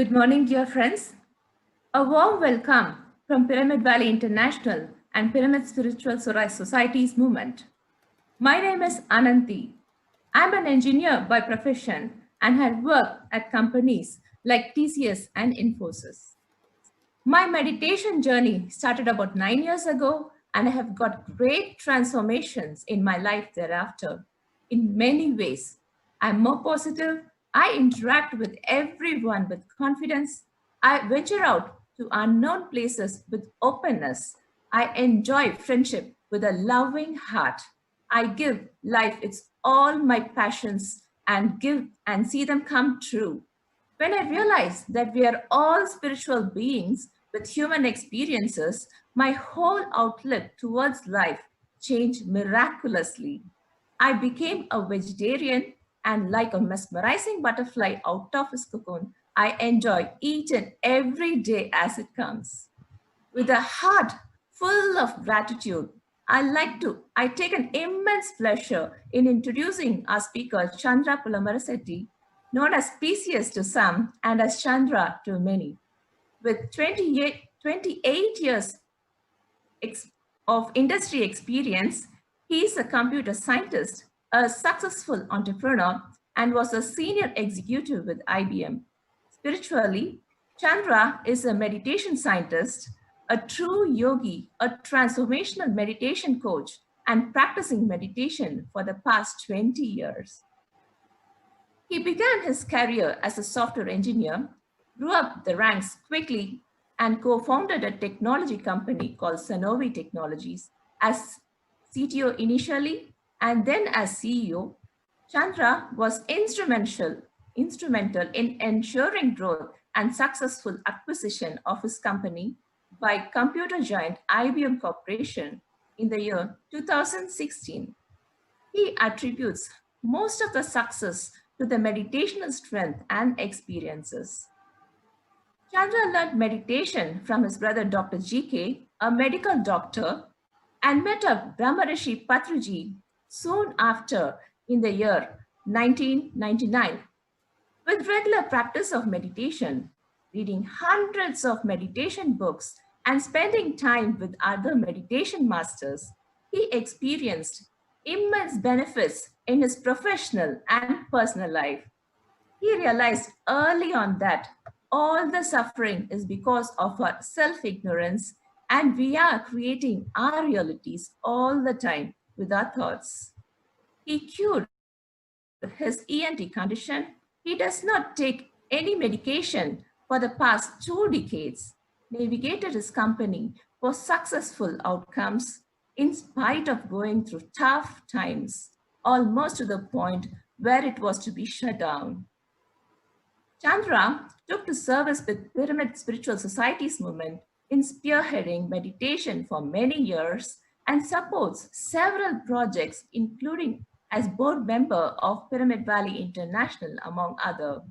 Good morning, dear friends. A warm welcome from Pyramid Valley International and Pyramid Spiritual Society's movement. My name is Ananti. I'm an engineer by profession and had worked at companies like TCS and Infosys. My meditation journey started about 9 years ago, and I have got great transformations in my life thereafter. In many ways, I'm more positive. I interact with everyone with confidence. I venture out to unknown places with openness. I enjoy friendship with a loving heart. I give life its all my passions and give and see them come true. When I realized that we are all spiritual beings with human experiences, my whole outlook towards life changed miraculously. I became a vegetarian, and like a mesmerizing butterfly out of its cocoon, I enjoy each and every day as it comes. With a heart full of gratitude, I take an immense pleasure in introducing our speaker, Chandra Pulamarasetti, known as PCS to some and as Chandra to many. With 28 years of industry experience, he is a computer scientist, a successful entrepreneur, and was a senior executive with IBM. Spiritually, Chandra is a meditation scientist, a true yogi, a transformational meditation coach, and practicing meditation for the past 20 years. He began his career as a software engineer, grew up the ranks quickly, and co-founded a technology company called Sanovi Technologies as CTO initially and then as CEO. Chandra was instrumental in ensuring growth and successful acquisition of his company by computer giant IBM Corporation in the year 2016. He attributes most of the success to the meditational strength and experiences. Chandra learned meditation from his brother Dr. GK, a medical doctor, and met up Brahmarishi Patriji soon after in the year 1999. With regular practice of meditation, reading hundreds of meditation books, and spending time with other meditation masters, he experienced immense benefits in his professional and personal life. He realized early on that all the suffering is because of our self ignorance, and we are creating our realities all the time with our thoughts. He cured his ENT condition. He does not take any medication for the past 2 decades, navigated his company for successful outcomes in spite of going through tough times, almost to the point where it was to be shut down. Chandra took to service with Pyramid Spiritual Society's movement in spearheading meditation for many years and supports several projects, including as board member of Pyramid Valley International, among other.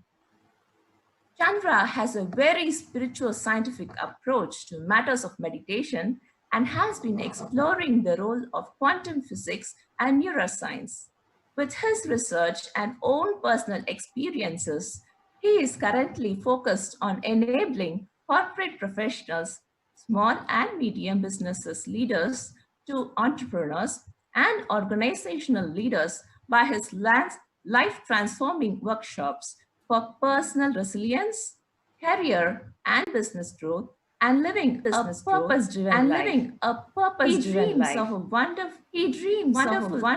Chandra has a very spiritual scientific approach to matters of meditation and has been exploring the role of quantum physics and neuroscience. With his research and own personal experiences, he is currently focused on enabling corporate professionals, small and medium businesses leaders to entrepreneurs and organizational leaders by his life transforming workshops for personal resilience, career and business growth, and living a purpose-driven life. He dreams of a world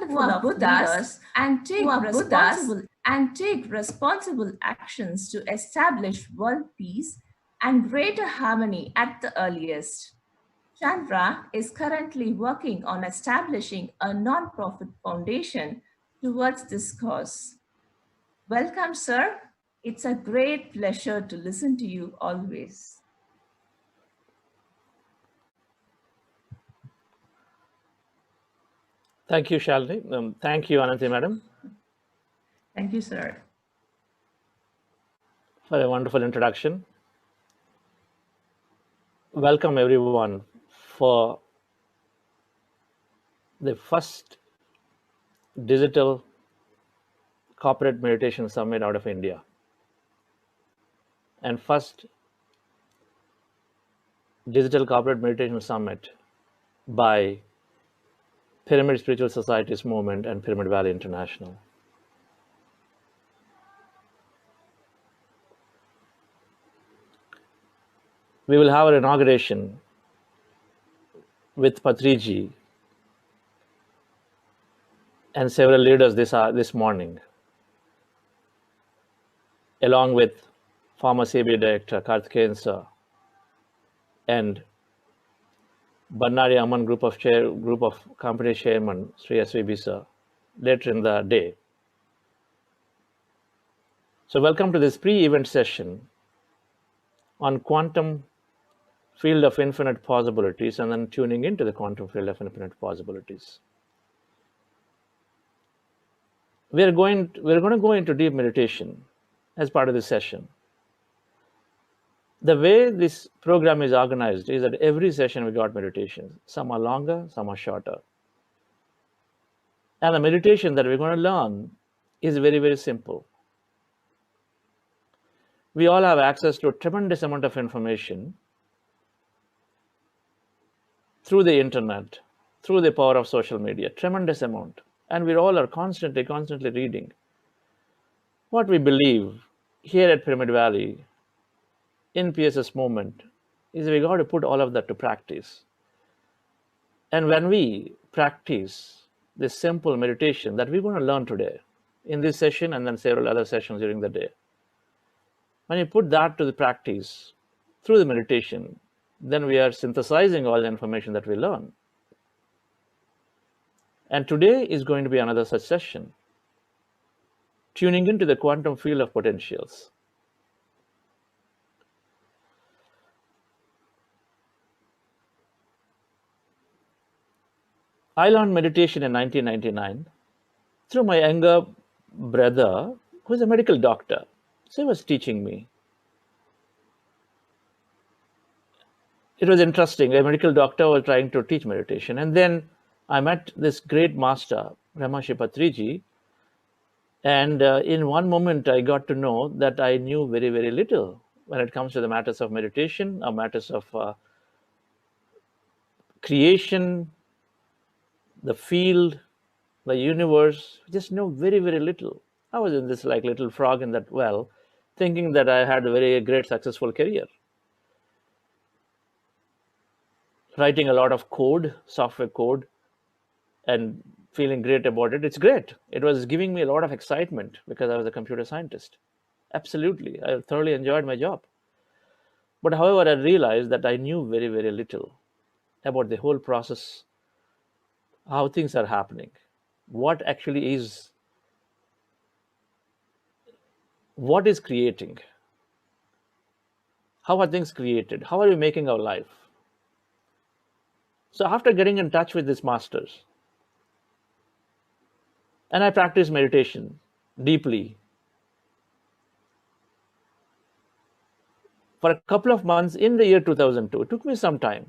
full of Buddhas, and take responsible actions to establish world peace and greater harmony at the earliest. Chandra is currently working on establishing a non-profit foundation towards this cause. Welcome, sir. It's a great pleasure to listen to you always. Thank you, Shalini. Thank you, Ananti Madam, Thank you, sir. for a wonderful introduction. Welcome, everyone, for the first digital corporate meditation summit out of India, and first digital corporate meditation summit by Pyramid Spiritual Societies Movement and Pyramid Valley International. We will have an inauguration with Patriji and several leaders this morning, along with former CBI Director Karthikeyan sir and Bannari Amman group of company chairman Sri SVB sir later in the day. So welcome to this pre-event session on quantum field of infinite possibilities and then tuning into the quantum field of infinite possibilities. We're going to go into deep meditation as part of this session. The way this program is organized is that every session we got meditations. Some are longer, some are shorter. And the meditation that we're going to learn is very, very simple. We all have access to a tremendous amount of information through the internet, through the power of social media, tremendous amount. And we all are constantly reading. What we believe here at Pyramid Valley in PSS movement is we got to put all of that to practice. And when we practice this simple meditation that we're going to learn today in this session and then several other sessions during the day, when you put that to the practice through the meditation, then we are synthesizing all the information that we learn. And today is going to be another such session, tuning into the quantum field of potentials. I learned meditation in 1999 through my younger brother, who is a medical doctor. So he was teaching me. It was interesting. A medical doctor was trying to teach meditation. And then I met this great master, Ramarshi Patriji. And in one moment, I got to know that I knew very, very little when it comes to the matters of meditation or matters of creation, the field, the universe. I just know very, very little. I was in this like little frog in that well, thinking that I had a very great successful career. Writing a lot of code, software code, and feeling great about it. It's great. It was giving me a lot of excitement because I was a computer scientist. Absolutely. I thoroughly enjoyed my job. But however, I realized that I knew very, very little about the whole process, how things are happening, what actually is, what is creating, how are things created, how are we making our life. So after getting in touch with these masters, and I practiced meditation deeply for a couple of months in the year 2002. It took me some time,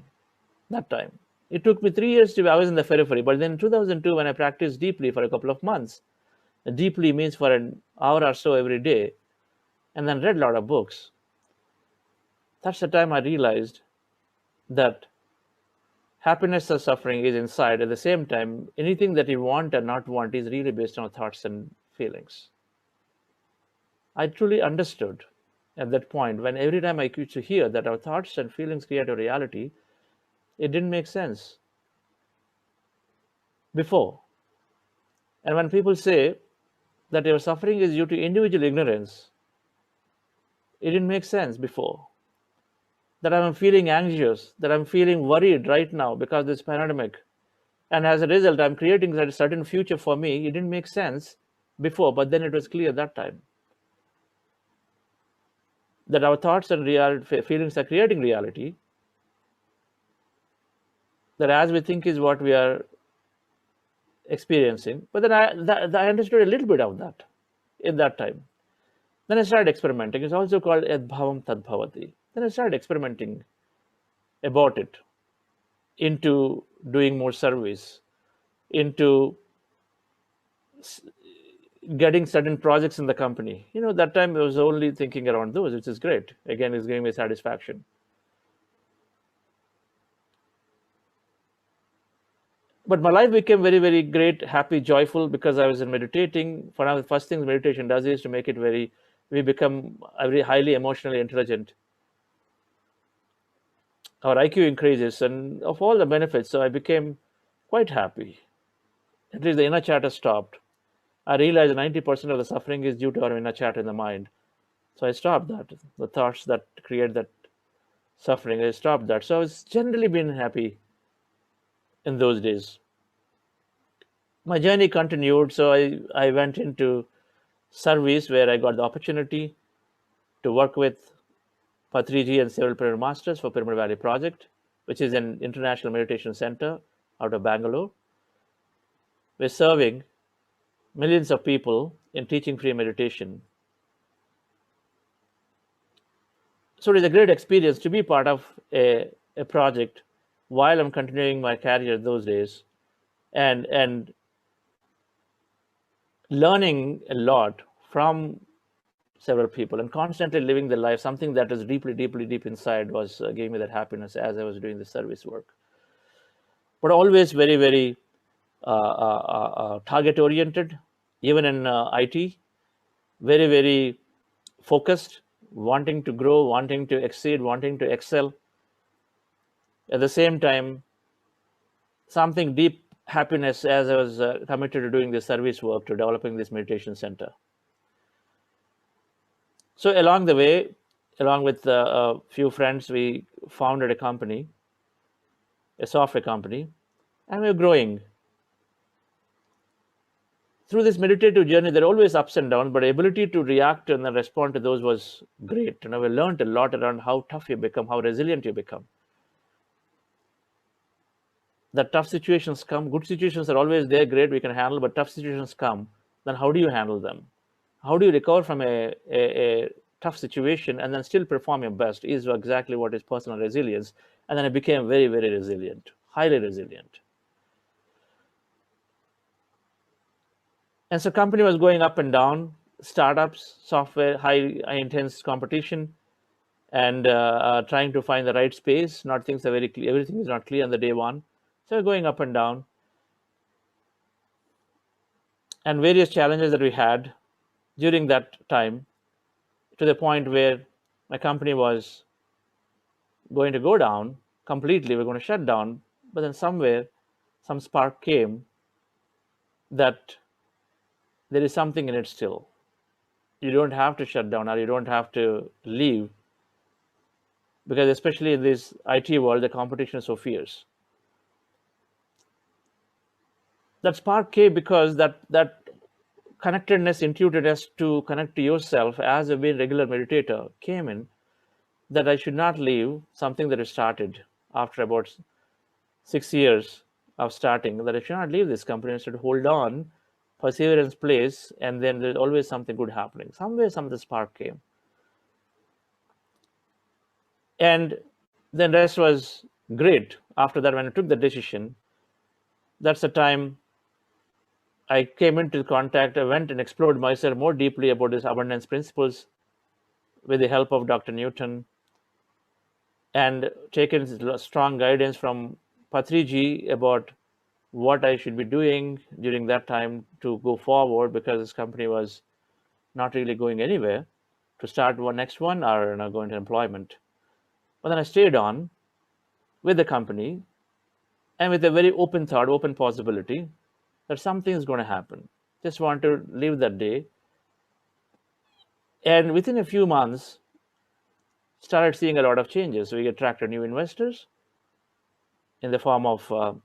that time. It took me 3 years I was in the periphery, but then in 2002, when I practiced deeply for a couple of months, deeply means for an hour or so every day, and then read a lot of books. That's the time I realized that happiness or suffering is inside. At the same time, anything that you want and not want is really based on thoughts and feelings. I truly understood at that point when every time I used to hear that our thoughts and feelings create a reality, it didn't make sense before. And when people say that your suffering is due to individual ignorance, it didn't make sense before. That I'm feeling anxious, that I'm feeling worried right now because of this pandemic. And as a result, I'm creating a certain future for me. It didn't make sense before, but then it was clear that time that our thoughts and feelings are creating reality. That as we think is what we are experiencing. But then I understood a little bit of that in that time. Then I started experimenting. It's also called Yadbhavam Tadbhavati. Then I started experimenting about it, into doing more surveys, into getting certain projects in the company. That time I was only thinking around those, which is great. Again, it's giving me satisfaction. But my life became very, very great, happy, joyful, because I was in meditating. One of the first things meditation does is to make it we become very highly emotionally intelligent. Our IQ increases, and of all the benefits, so I became quite happy. At least the inner chatter stopped. I realized 90% of the suffering is due to our inner chatter in the mind. So I stopped that. The thoughts that create that suffering, I stopped that. So I was generally been happy in those days. My journey continued. So I went into service, where I got the opportunity to work with Patriji and several Pyramid Masters for Pyramid Valley Project, which is an international meditation center out of Bangalore. We're serving millions of people in teaching free meditation. So it is a great experience to be part of a project while I'm continuing my career those days, and learning a lot from several people and constantly living the life. Something that is deeply, deeply, deep inside was gave me that happiness as I was doing the service work. But always very, very target oriented, even in IT, very, very focused, wanting to grow, wanting to exceed, wanting to excel. At the same time, something deep happiness as I was committed to doing this service work, to developing this meditation center. So along the way, along with a few friends, we founded a company, a software company, and we were growing. Through this meditative journey, there are always ups and downs, but the ability to react and then respond to those was great. And we learned a lot around how tough you become, how resilient you become. The tough situations come, good situations are always there, great, we can handle, but tough situations come, then how do you handle them? How do you recover from a tough situation and then still perform your best is exactly what is personal resilience. And then I became very, very resilient, highly resilient. And so company was going up and down, startups, software, high intense competition, and trying to find the right space. Not things are very clear. Everything is not clear on the day one. So going up and down. And various challenges that we had during that time, to the point where my company was going to go down completely. We're going to shut down. But then somewhere, some spark came that there is something in it still. You don't have to shut down, or you don't have to leave, because especially in this IT world, the competition is so fierce. That spark came because that connectedness, intuitiveness to connect to yourself as a being regular meditator came in, that I should not leave something that I started after about 6 years of starting, that I should not leave this company. I should hold on, perseverance plays, and then there's always something good happening. Somewhere, some of the spark came. And then rest was great. After that, when I took the decision, that's the time I came into contact. I went and explored myself more deeply about these abundance principles with the help of Dr. Newton, and taken strong guidance from Patriji about what I should be doing during that time to go forward, because this company was not really going anywhere, to start one next one or go into employment. But then I stayed on with the company, and with a very open thought, open possibility that something is going to happen. Just want to live that day. And within a few months, started seeing a lot of changes. We attracted new investors in the form of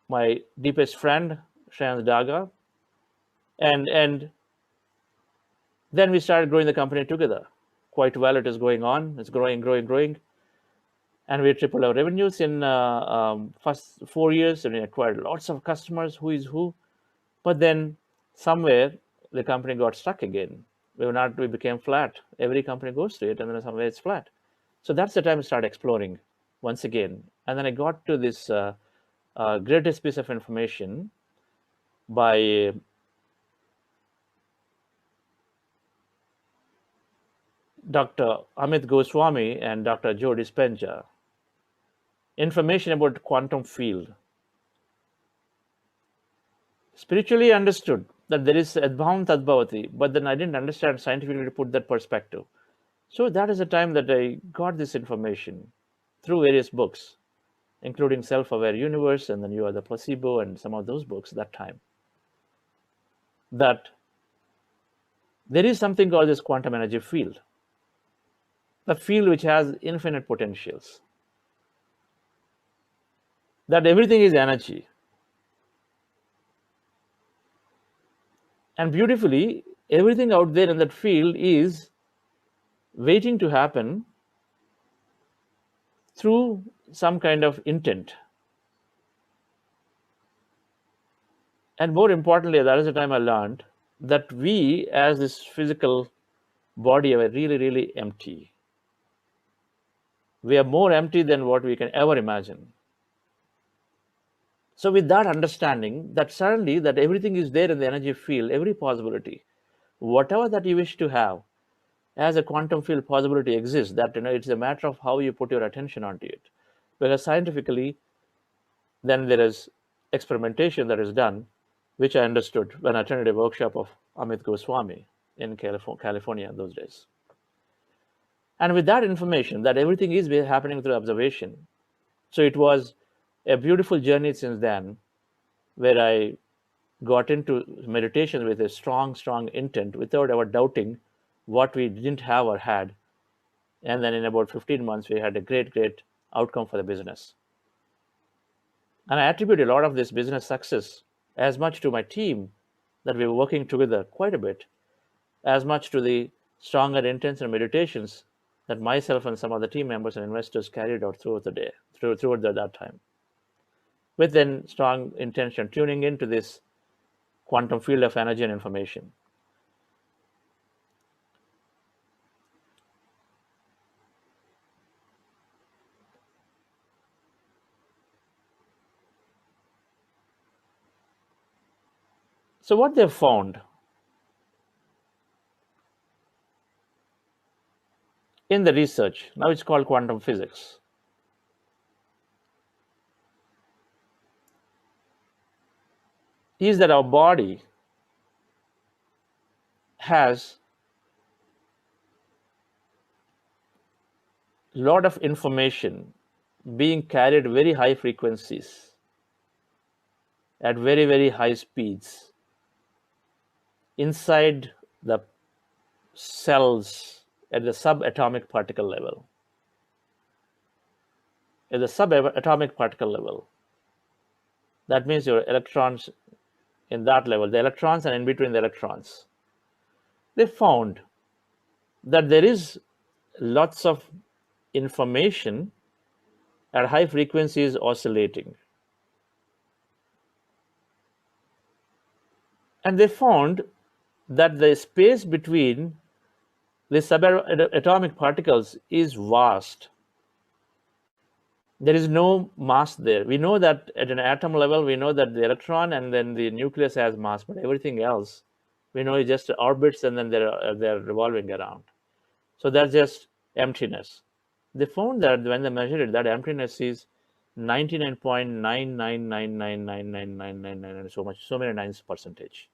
my deepest friend, Shreyans Daga. And then we started growing the company together. Quite well, it is going on. It's growing, growing, growing. And we tripled our revenues in first 4 years, and we acquired lots of customers, who is who. But then somewhere the company got stuck again. We became flat. Every company goes to it, and then somewhere it's flat. So that's the time I started exploring once again. And then I got to this greatest piece of information by Dr. Amit Goswami and Dr. Joe Dispenza, information about quantum field. Spiritually understood that there is Adbhavam Tadbhavati, but then I didn't understand scientifically to put that perspective. So that is the time that I got this information through various books, including Self-Aware Universe and then You Are the Placebo and some of those books that time, that there is something called this quantum energy field, the field which has infinite potentials, that everything is energy. And beautifully, everything out there in that field is waiting to happen through some kind of intent. And more importantly, that is the time I learned that we, as this physical body, are really, really empty. We are more empty than what we can ever imagine. So with that understanding, that suddenly that everything is there in the energy field, every possibility, whatever that you wish to have, as a quantum field possibility exists, that it's a matter of how you put your attention onto it. Because scientifically, then there is experimentation that is done, which I understood when I attended a workshop of Amit Goswami in California in those days. And with that information, that everything is happening through observation. So it was a beautiful journey since then, where I got into meditation with a strong, strong intent without ever doubting what we didn't have or had. And then in about 15 months, we had a great, great outcome for the business. And I attribute a lot of this business success as much to my team, that we were working together quite a bit, as much to the stronger intents and meditations that myself and some other team members and investors carried out throughout the day, throughout that time. With then strong intention, tuning into this quantum field of energy and information. So what they've found in the research, now it's called quantum physics, is that our body has a lot of information being carried very high frequencies at very, very high speeds inside the cells at the subatomic particle level. At the subatomic particle level, that means your electrons in that level, the electrons and in between the electrons, they found that there is lots of information at high frequencies oscillating. And they found that the space between the subatomic particles is vast. There is no mass there. We know that at an atom level, we know that the electron and then the nucleus has mass, but everything else, we know it just orbits and then they're revolving around. So that's just emptiness. They found that when they measured it, that emptiness is 99.999999999 so much, so many nines percentage.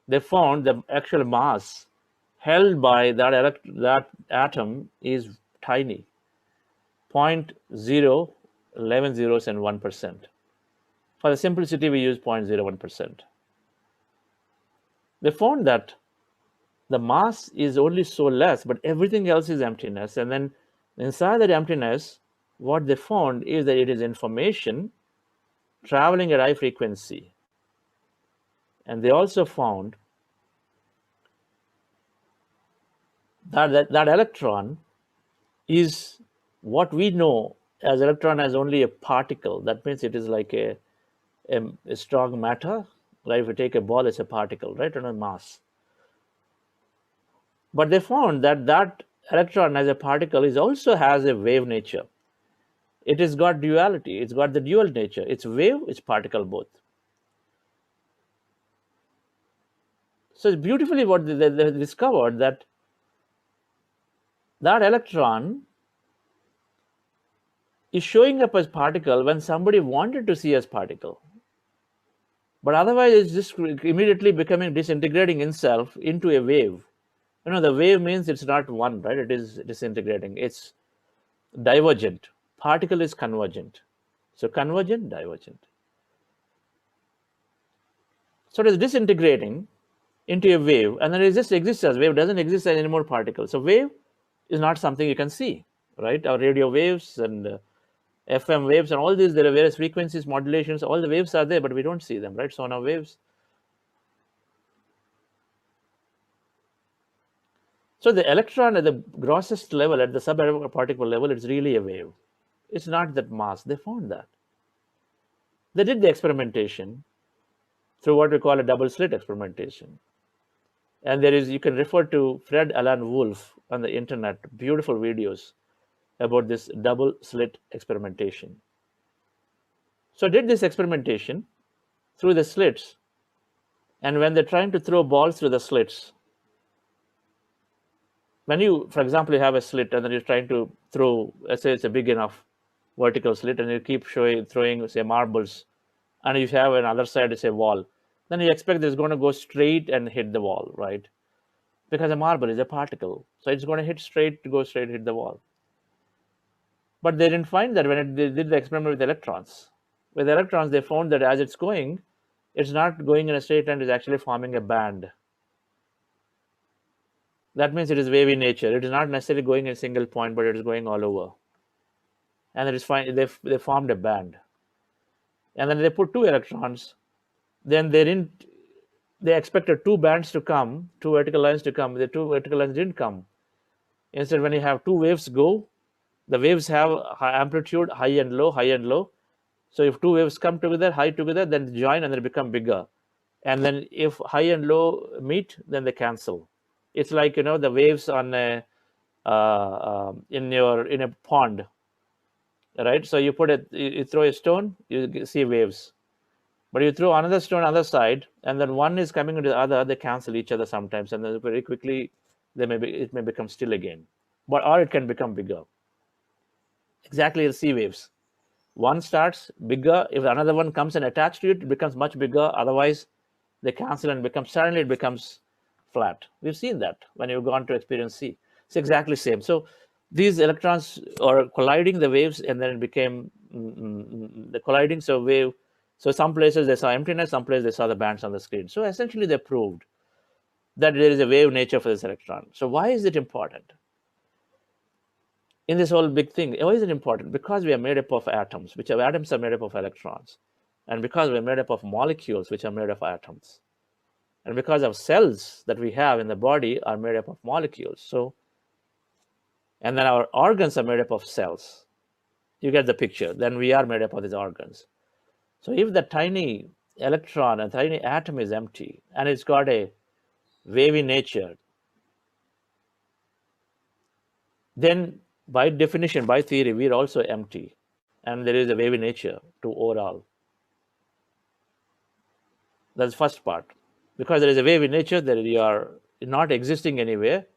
They found the actual mass held by that atom is tiny, 0.011 zeros and 1%. For the simplicity, we use 0.01%. They found that the mass is only so less, but everything else is emptiness. And then inside that emptiness, what they found is that it is information traveling at high frequency. And they also found that electron is what we know as electron as only a particle. That means it is like a strong matter. Right? If you take a ball, it's a particle, right? And a mass. But they found that electron as a particle also has a wave nature. It has got duality. It's got the dual nature. It's wave, it's particle both. So it's beautifully what they discovered, that That electron is showing up as particle when somebody wanted to see as particle. But otherwise, it's just immediately becoming disintegrating itself into a wave. The wave means it's not one, right? It is disintegrating. It's divergent. Particle is convergent. So convergent, divergent. So it is disintegrating into a wave, and then it just exists as wave. Doesn't exist as any more particle. So wave is not something you can see, right? Our radio waves and FM waves and all these, there are various frequencies, modulations, all the waves are there, but we don't see them, right? Sonar waves. So the electron at the grossest level, at the subatomic particle level, it's really a wave. It's not that mass. They found that. They did the experimentation through what we call a double slit experimentation. And you can refer to Fred Alan Wolf on the internet, beautiful videos about this double slit experimentation. So I did this experimentation through the slits, and when they're trying to throw balls through the slits, when you, for example, you have a slit and then you're trying to throw, let's say it's a big enough vertical slit, and you keep throwing, say, marbles, and if you have another side, it's a wall, then you expect it's going to go straight and hit the wall, right? Because a marble is a particle, so it's going to go straight, hit the wall. But they didn't find that when they did the experiment with electrons. With electrons, they found that as it's going, it's not going in a straight line, it's actually forming a band. That means it is wavy nature. It is not necessarily going in a single point, but it is going all over. And it is fine. They formed a band. And then they put two electrons. Then they expected two bands to come, two vertical lines to come. The two vertical lines didn't come. Instead, when you have two waves go, the waves have high amplitude, high and low, high and low. So if two waves come together, high together, then they join and they become bigger. And then if high and low meet, then they cancel. It's like, the waves on in a pond, right? So you you throw a stone, you see waves. But you throw another stone on the other side, and then one is coming into the other, they cancel each other sometimes, and then very quickly it may become still again. Or it can become bigger. Exactly the sea waves. One starts bigger. If another one comes and attached to it, it becomes much bigger. Otherwise, they cancel and suddenly it becomes flat. We've seen that when you've gone to experience sea. It's exactly the same. So these electrons are colliding the waves, and then it became the colliding. So some places they saw emptiness, some places they saw the bands on the screen. So essentially they proved that there is a wave nature for this electron. So why is it important? In this whole big thing, why is it important? Because we are made up of atoms, atoms are made up of electrons. And because we're made up of molecules, which are made of atoms. And because of cells that we have in the body are made up of molecules. And then our organs are made up of cells. You get the picture. Then we are made up of these organs. So if the tiny electron, a tiny atom is empty, and it's got a wavy nature, then by definition, by theory, we're also empty. And there is a wavy nature to overall. That's the first part. Because there is a wavy nature, that you are not existing anywhere.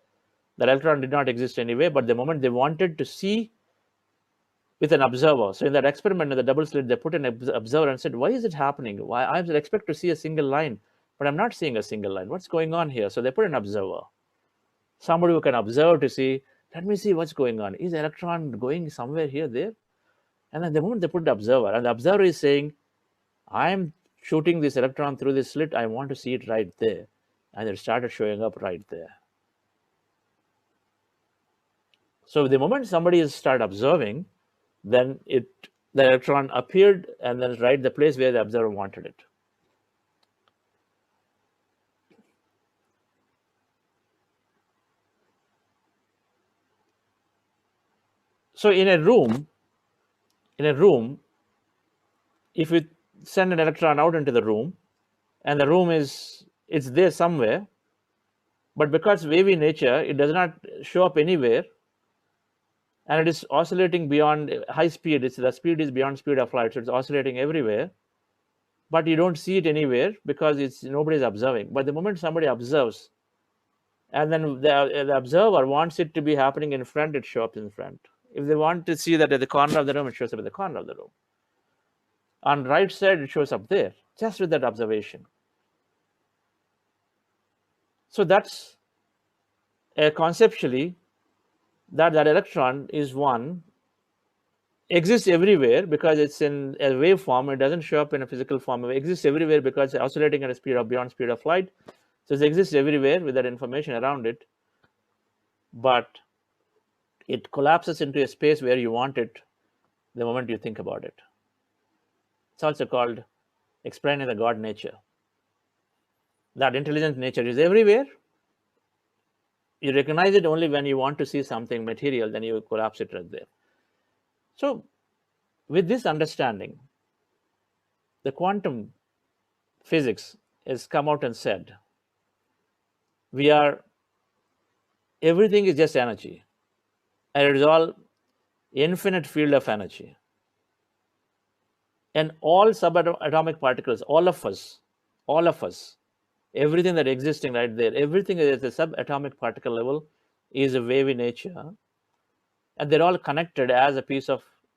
The electron did not exist anywhere, but the moment they wanted to see with an observer. So in that experiment, in the double slit, they put an observer and said, why is it happening? Why I expect to see a single line, but I'm not seeing a single line. What's going on here? So they put an observer. Somebody who can observe to see, let me see what's going on. Is the electron going somewhere here, there? And then the moment they put the observer, and the observer is saying, I'm shooting this electron through this slit, I want to see it right there. And it started showing up right there. So the moment somebody started observing, then the electron appeared, and then right the place where the observer wanted it. So in a room, if you send an electron out into the room, and the room it's there somewhere, but because wavy nature, it does not show up anywhere, and it is oscillating beyond high speed. The speed is beyond speed of light, so it's oscillating everywhere, but you don't see it anywhere because nobody's observing. But the moment somebody observes And then the observer wants it to be happening in front, it shows up in front. If they want to see that at the corner of the room, it shows up at the corner of the room. On right side, it shows up there, just with that observation. So that's conceptually that electron is one, exists everywhere because it's in a wave form. It doesn't show up in a physical form. It exists everywhere because it's oscillating at a speed of beyond speed of light. So it exists everywhere with that information around it, but it collapses into a space where you want it the moment you think about it. It's also called explaining the God nature. That intelligent nature is everywhere. You recognize it only when you want to see something material, then you collapse it right there. So with this understanding, the quantum physics has come out and said, everything is just energy, and it is all infinite field of energy. And all subatomic particles, all of us, everything that existing right there, everything at the subatomic particle level is a wavy nature, and they're all connected as a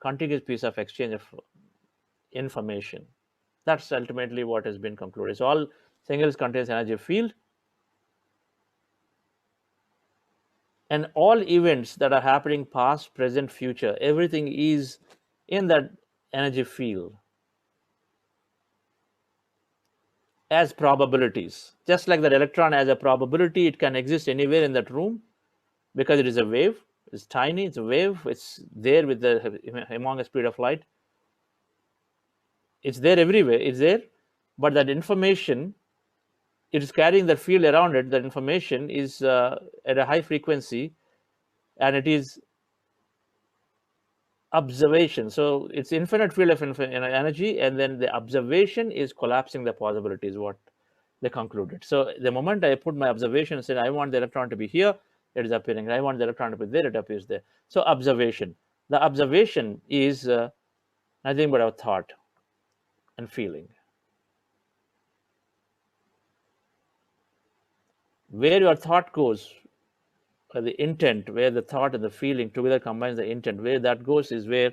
continuous piece of exchange of information. That's ultimately what has been concluded. It's all singles contains energy field, and all events that are happening past, present, future, everything is in that energy field as probabilities. Just like that electron as a probability, it can exist anywhere in that room because it is a wave. It's tiny, it's a wave, it's there with the humongous speed of light. It's there everywhere, it's there, but that information, it is carrying that field around it. That information is at a high frequency, and it is observation. So it's infinite field of energy, and then the observation is collapsing the possibilities, what they concluded. So the moment I put my observation and said, I want the electron to be here, it is appearing. I want the electron to be there, it appears there. So observation. The observation is nothing but our thought and feeling. Where your thought goes, the intent, where the thought and the feeling together combines the intent, where that goes is where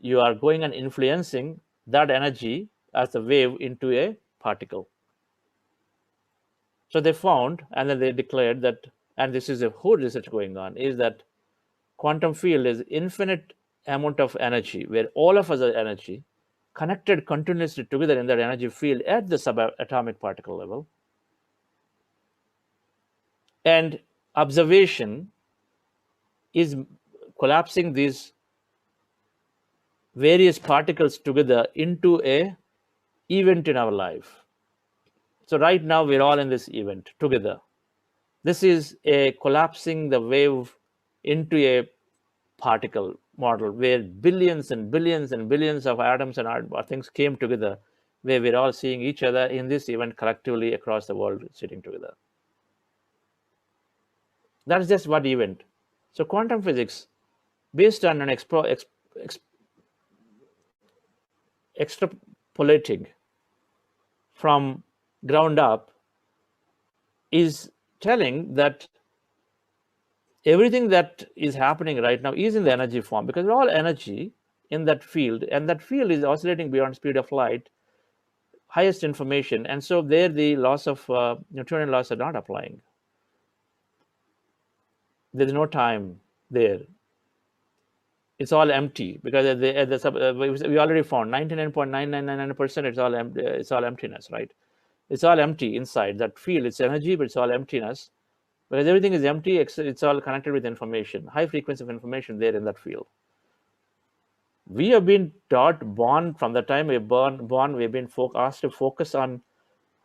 you are going and influencing that energy as a wave into a particle. So they found, and then they declared that, and this is a whole research going on, is that quantum field is infinite amount of energy, where all of us are energy, connected continuously together in that energy field at the subatomic particle level. And observation is collapsing these various particles together into a event in our life. So right now we're all in this event together. This is a collapsing the wave into a particle model where billions and billions and billions of atoms and things came together, where we're all seeing each other in this event collectively across the world sitting together. That's just one event. So quantum physics, based on an extrapolating from ground up, is telling that everything that is happening right now is in the energy form, because we're all energy in that field, and that field is oscillating beyond speed of light, highest information, and so there the laws of Newtonian laws are not applying. There is no time there. It's all empty because we already found 99.9999% it's all emptiness, right? It's all empty inside that field. It's energy, but it's all emptiness because everything is empty. It's all connected with information, high frequency of information there in that field. We have been born from the time we're born, we've been asked to focus on,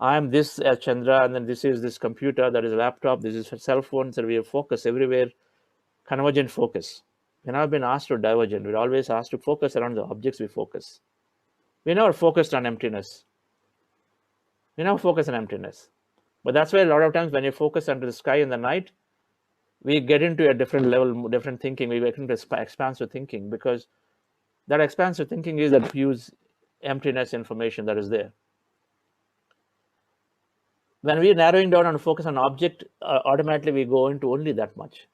I am this as Chandra, and then this is this computer, that is a laptop, this is a cell phone. So we have focus everywhere, convergent focus. We've never been asked to divergent. We're always asked to focus around the objects we focus. We never focused on emptiness. We never focus on emptiness. But that's why a lot of times when you focus onto the sky in the night, we get into a different level, different thinking. We get into expansive thinking, because that expansive thinking is that use emptiness information that is there. When we are narrowing down and focus on object, automatically we go into only that much.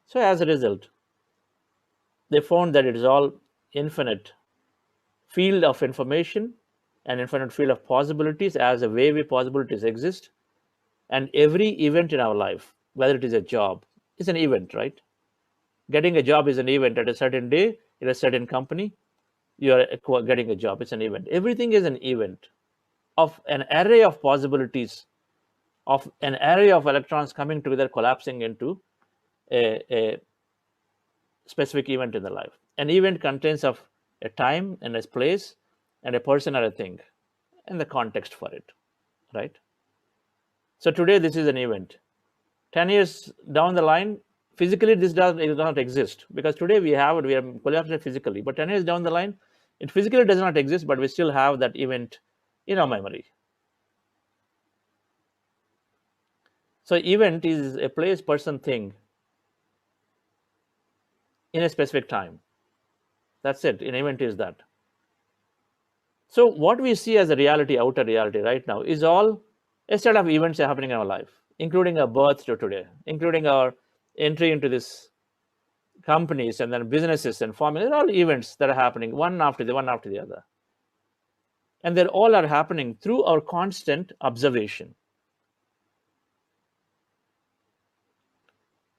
So as a result, they found that it is all infinite field of information and infinite field of possibilities as a way possibilities exist. And every event in our life, whether it is a job, is an event, right? Getting a job is an event at a certain day in a certain company. You are getting a job, it's an event. Everything is an event of an array of possibilities, of an array of electrons coming together, collapsing into a specific event in the life. An event contains of a time and a place and a person or a thing and the context for it, right? So today this is an event. 10 years down the line, physically this does not exist, because today we have it, we are collapsed physically, but 10 years down the line, it physically does not exist, but we still have that event in our memory. So event is a place, person, thing in a specific time. That's it. An event is that. So what we see as a reality, outer reality right now, is all a set of events happening in our life, including our birth to today, including our entry into this companies and then businesses and farming. They're all events that are happening one after the other. And they all are happening through our constant observation.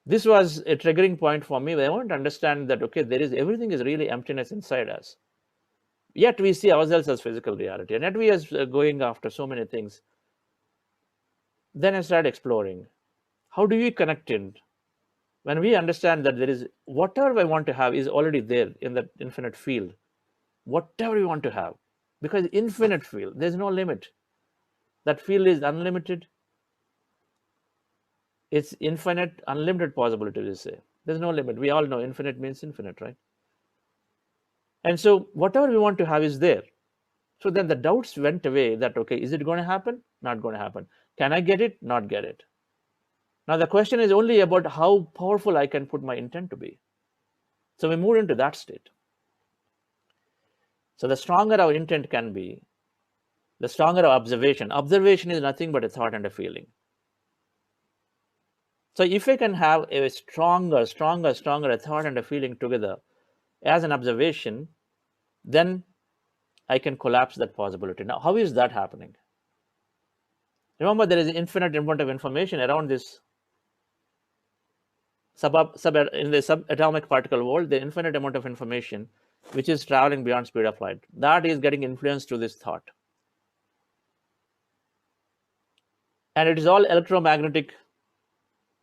This was a triggering point for me where I want to understand that, okay, everything is really emptiness inside us. Yet we see ourselves as physical reality, and yet we are going after so many things. Then I started exploring, how do we connect in? When we understand that there is whatever I want to have is already there in that infinite field, whatever we want to have, because infinite field, there's no limit. That field is unlimited. It's infinite, unlimited possibilities, you say. There's no limit. We all know infinite means infinite, right? And so whatever we want to have is there. So then the doubts went away that, okay, is it going to happen? Not going to happen. Can I get it? Not get it. Now the question is only about how powerful I can put my intent to be. So we moved into that state. So the stronger our intent can be, the stronger our observation. Observation is nothing but a thought and a feeling. So if I can have a stronger a thought and a feeling together as an observation, then I can collapse that possibility. Now, how is that happening? Remember, there is an infinite amount of information around this in the subatomic particle world, the infinite amount of information which is traveling beyond speed of light. That is getting influenced to this thought. And it is all electromagnetic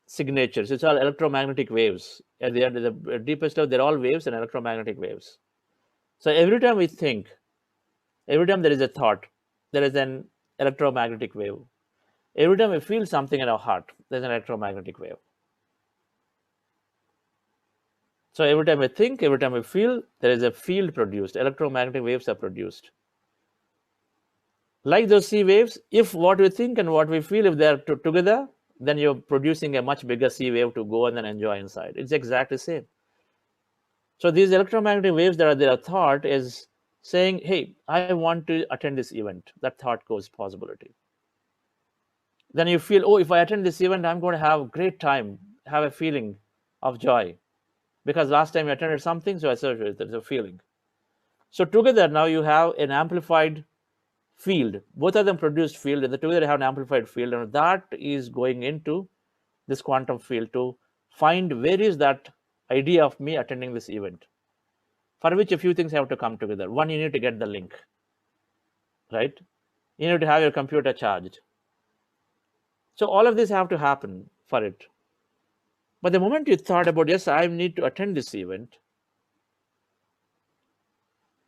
signatures. It's all electromagnetic waves. At the end of the deepest level, they're all waves and electromagnetic waves. So every time we think, every time there is a thought, there is an electromagnetic wave. Every time we feel something in our heart, there's an electromagnetic wave. So every time we think, every time we feel, there is a field produced. Electromagnetic waves are produced. Like those sea waves, if what we think and what we feel, if they are together, then you're producing a much bigger sea wave to go and then enjoy inside. It's exactly the same. So these electromagnetic waves that are there, thought is saying, hey, I want to attend this event. That thought goes possibility. Then you feel, oh, if I attend this event, I'm going to have a great time, have a feeling of joy. Because last time you attended something, so I associate there's a feeling. So together now you have an amplified field. Both of them produce field, and together have an amplified field, and that is going into this quantum field to find where is that idea of me attending this event, for which a few things have to come together. One, you need to get the link, right? You need to have your computer charged. So all of this have to happen for it. But the moment you thought about, yes, I need to attend this event,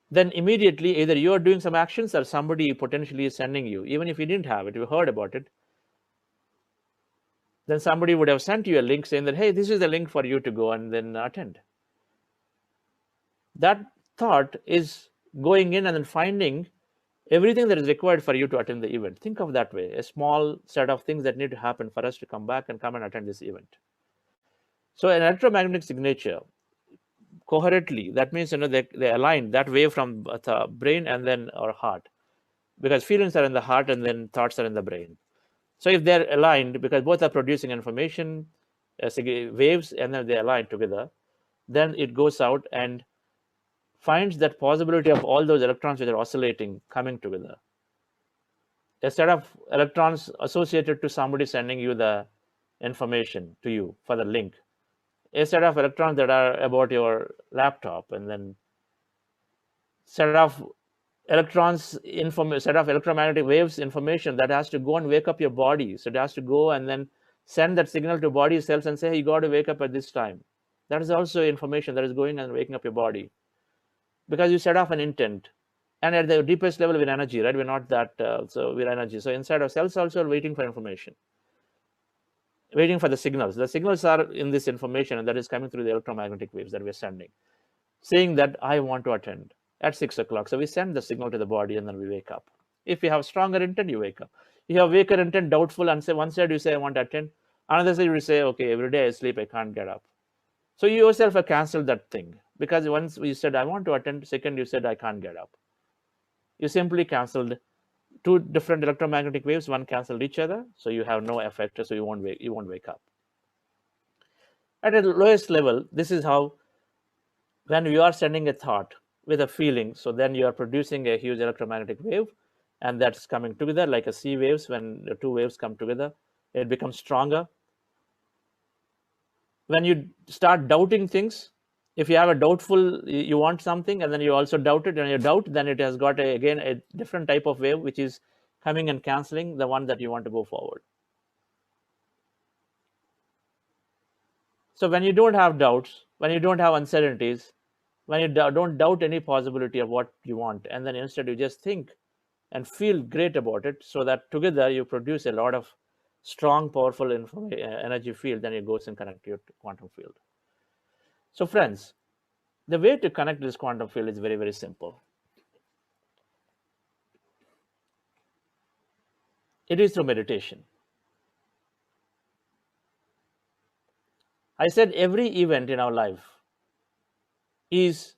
then immediately either you are doing some actions or somebody potentially is sending you. Even if you didn't have it, you heard about it, then somebody would have sent you a link saying that, hey, this is the link for you to go and then attend. That thought is going in and then finding everything that is required for you to attend the event. Think of that way, a small set of things that need to happen for us to come back and come and attend this event. So an electromagnetic signature, coherently, that means they align that wave from the brain and then our heart, because feelings are in the heart and then thoughts are in the brain. So if they're aligned, because both are producing information, waves, and then they align together, then it goes out and finds that possibility of all those electrons which are oscillating coming together. A set of electrons associated to somebody sending you the information to you for the link, a set of electrons that are about your laptop, and then set of set of electromagnetic waves information that has to go and wake up your body. So it has to go and then send that signal to body cells and say, hey, you got to wake up at this time. That is also information that is going and waking up your body, because you set off an intent. And at the deepest level, we're energy, right? We're not that, so we're energy. So inside our cells also are waiting for information, waiting for the signals. The signals are in this information, and that is coming through the electromagnetic waves that we're sending, saying that I want to attend at 6 o'clock. So we send the signal to the body, and then we wake up. If you have stronger intent, you wake up. If you have weaker intent, doubtful, and say one side you say I want to attend, another side you say, okay, every day I sleep, I can't get up. So you yourself have cancelled that thing, because once you said I want to attend, second you said I can't get up. You simply cancelled two different electromagnetic waves. One cancelled each other, so you have no effect. So you won't wake up. At the lowest level, this is how, when you are sending a thought with a feeling, so then you are producing a huge electromagnetic wave, and that's coming together like a sea waves. When the two waves come together, it becomes stronger. When you start doubting things, if you have a doubtful, you want something, and then you also doubt it, and you doubt, then it has got again a different type of wave, which is coming and cancelling the one that you want to go forward. So when you don't have doubts, when you don't have uncertainties, when you don't doubt any possibility of what you want, and then instead you just think and feel great about it, so that together you produce a lot of strong, powerful energy field, then it goes and connect to your quantum field. So friends, the way to connect this quantum field is very, very simple. It is through meditation. I said every event in our life is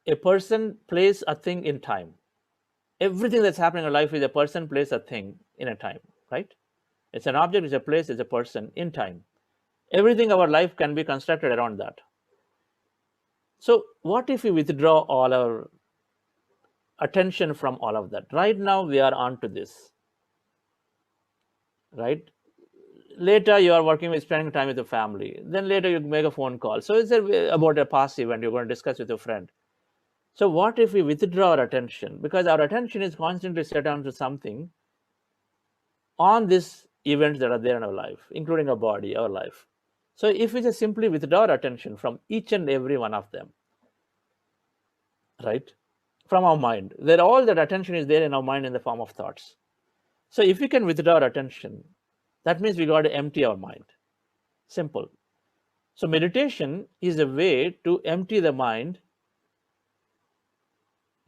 a person, place, a thing in time. Everything that's happening in our life is a person, place, a thing in a time, right? It's an object, it's a place, it's a person in time. Everything our life can be constructed around that. So what if we withdraw all our attention from all of that? Right now we are on to this, right? Later you are working with spending time with your family, then later you make a phone call. So it's about a past event you're going to discuss with your friend. So what if we withdraw our attention, because our attention is constantly set on to something, on these events that are there in our life, including our body, our life. So if we just simply withdraw our attention from each and every one of them, right, from our mind, that all that attention is there in our mind in the form of thoughts. So if we can withdraw our attention, that means we got to empty our mind. Simple. So meditation is a way to empty the mind.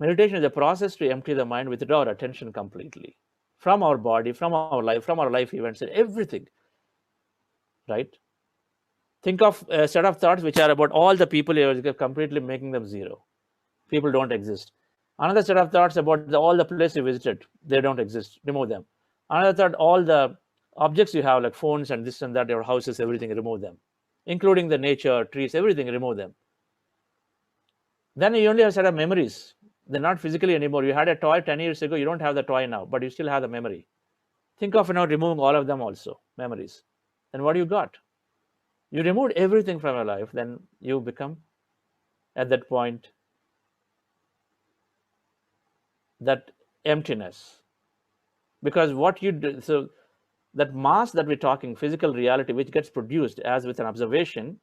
Meditation is a process to empty the mind, withdraw our attention completely from our body, from our life events, and everything, right? Think of a set of thoughts which are about all the people, you're completely making them zero. People don't exist. Another set of thoughts about all the places you visited, they don't exist. Remove them. Another thought, all the objects you have, like phones and this and that, your houses, everything, remove them, including the nature, trees, everything, remove them. Then you only have a set of memories. They're not physically anymore. You had a toy 10 years ago, you don't have the toy now, but you still have the memory. Think of removing all of them also, memories. Then what do you got? You removed everything from your life, then you become, at that point, that emptiness. Because what you do, so that mass that we're talking, physical reality, which gets produced as with an observation,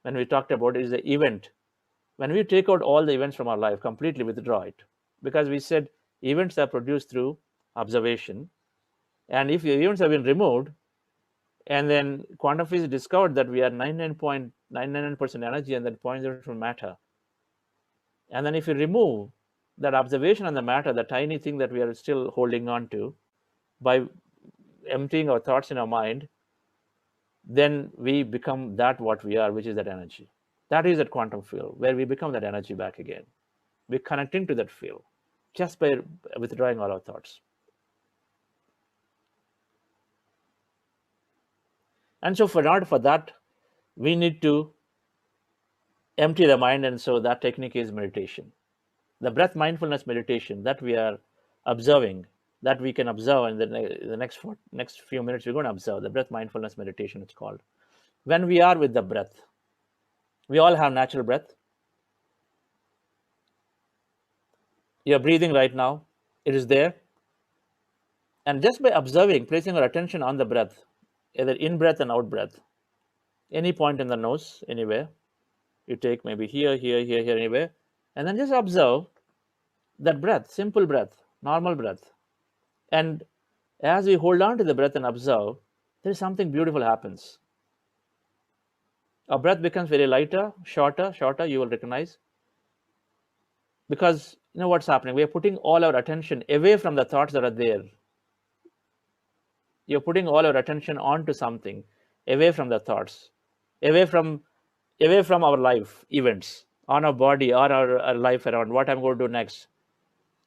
when we talked about, is the event. When we take out all the events from our life, completely withdraw it, because we said events are produced through observation, and if the events have been removed, and then quantum physics discovered that we are 99.999% energy and then 0.0% matter, and then if you remove that observation on the matter, the tiny thing that we are still holding on to, by emptying our thoughts in our mind, then we become that what we are, which is that energy. That is that quantum field, where we become that energy back again. We're connecting to that field just by withdrawing all our thoughts. And so for that, we need to empty the mind, and so that technique is meditation. The breath mindfulness meditation that we are observing, that we can observe in the next few minutes, we're going to observe the breath mindfulness meditation, it's called. When we are with the breath, we all have natural breath. You're breathing right now, it is there. And just by observing, placing our attention on the breath, either in breath and out breath, any point in the nose, anywhere, you take maybe here, anywhere, and then just observe that breath, simple breath, normal breath. And as we hold on to the breath and observe, there is something beautiful happens. Our breath becomes very lighter, shorter, you will recognize. Because you know what's happening? We are putting all our attention away from the thoughts that are there. You're putting all our attention onto something, away from the thoughts, away from our life events, on our body or our life around, what I'm going to do next,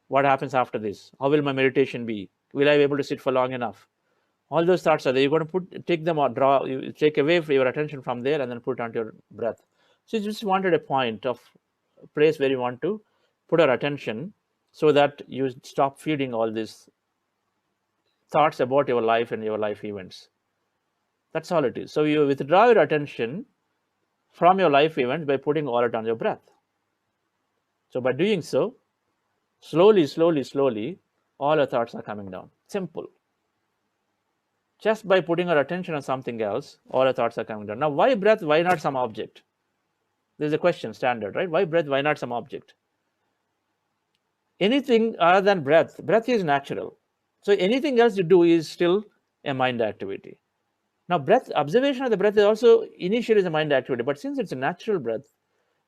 what happens after this, how will my meditation be, will I be able to sit for long enough? All those thoughts are there. You're going to take them or you take away your attention from there and then put it onto your breath. So you just wanted a point of place where you want to put our attention, so that you stop feeding all these thoughts about your life and your life events. That's all it is. So you withdraw your attention from your life events by putting all it on your breath. So by doing so, slowly, all your thoughts are coming down. Simple. Just by putting our attention on something else, all our thoughts are coming down. Now, why breath? Why not some object? There's a question, standard, right? Why breath? Why not some object? Anything other than breath, breath is natural. So anything else you do is still a mind activity. Now, breath, observation of the breath is also initially is a mind activity, but since it's a natural breath,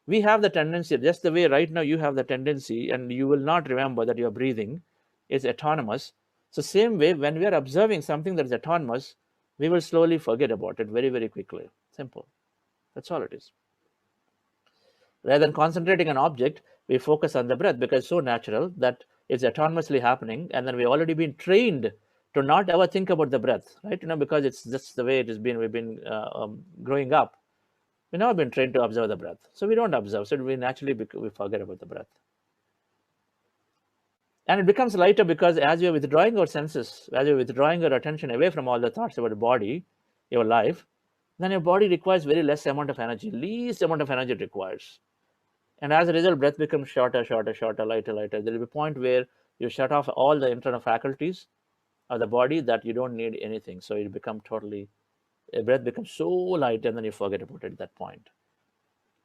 we have the tendency, just the way right now you have the tendency, and you will not remember that your breathing is autonomous. So same way, when we are observing something that is autonomous, we will slowly forget about it very quickly. Simple. That's all it is. Rather than concentrating on object, we focus on the breath because it's so natural that it's autonomously happening, and then we've already been trained to not ever think about the breath, right? Because it's just the way it has been. We've been growing up. We've never been trained to observe the breath, so we don't observe. So we naturally we forget about the breath, and it becomes lighter because as you're withdrawing our senses, as you're withdrawing your attention away from all the thoughts about the body, your life, then your body requires very less amount of energy, least amount of energy it requires. And as a result, breath becomes shorter, lighter. There will be a point where you shut off all the internal faculties of the body that you don't need anything. So it becomes totally, a breath becomes so light, and then you forget about it at that point.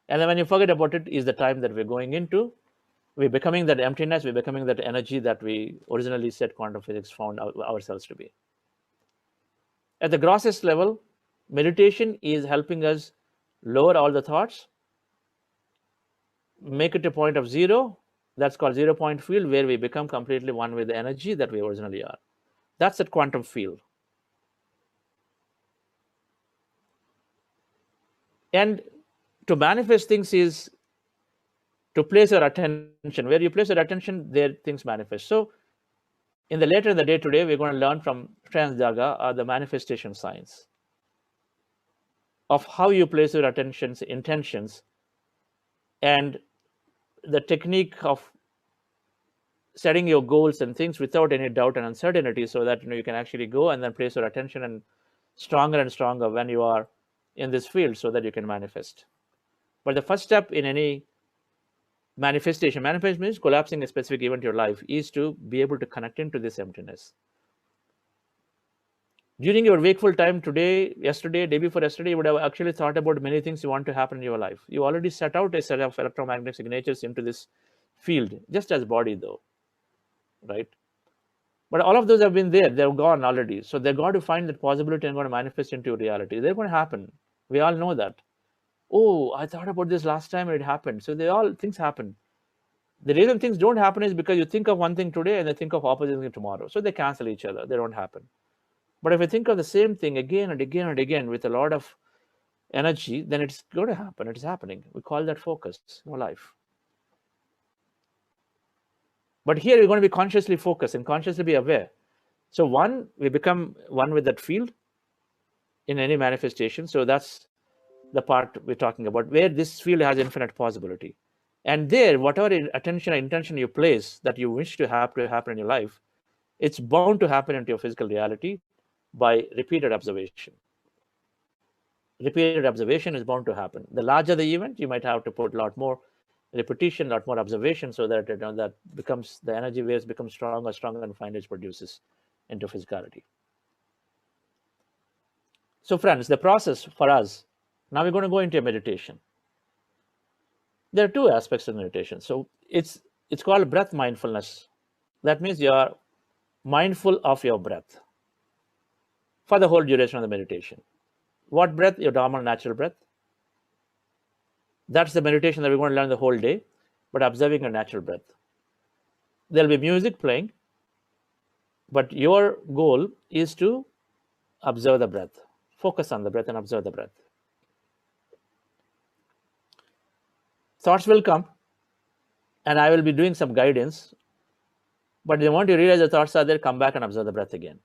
And then when you forget about it is the time that we're going into, we're becoming that emptiness, we're becoming that energy that we originally said quantum physics found ourselves to be. At the grossest level, meditation is helping us lower all the thoughts, make it a point of zero. That's called 0 point field, where we become completely one with the energy that we originally are. That's that quantum field. And to manifest things is to place your attention. Where you place your attention, there things manifest. So later in the day today, we're going to learn from Trans Jaga the manifestation science of how you place your attentions, intentions, and the technique of setting your goals and things without any doubt and uncertainty, so that you can actually go and then place your attention and stronger when you are in this field, so that you can manifest. But the first step in any manifestation means collapsing a specific event in your life, is to be able to connect into this emptiness. During your wakeful time today, yesterday, day before yesterday, you would have actually thought about many things you want to happen in your life. You already set out a set of electromagnetic signatures into this field, just as body though, right? But all of those have been there, they're gone already. So they're going to find that possibility and going to manifest into reality. They're going to happen. We all know that. Oh, I thought about this last time and it happened. So things happen. The reason things don't happen is because you think of one thing today and they think of opposite thing tomorrow. So they cancel each other. They don't happen. But if you think of the same thing again and again with a lot of energy, then it's going to happen. It is happening. We call that focus in our life. But here we're going to be consciously focused and consciously be aware. So we become one with that field. in any manifestation. So that's the part we're talking about, where this field has infinite possibility. And there, whatever attention or intention you place that you wish to happen in your life, it's bound to happen into your physical reality by repeated observation. Repeated observation is bound to happen. The larger the event, you might have to put a lot more repetition, a lot more observation, so that that becomes, the energy waves become stronger, and finally it produces into physicality. So friends, the process for us, now we're going to go into a meditation. There are two aspects of meditation. So it's called breath mindfulness. That means you are mindful of your breath for the whole duration of the meditation. What breath? Your normal natural breath. That's the meditation that we're going to learn the whole day, but observing your natural breath. There'll be music playing, but your goal is to observe the breath. Focus on the breath and observe the breath. Thoughts will come, and I will be doing some guidance, but the moment you realize the thoughts are there, come back and observe the breath again.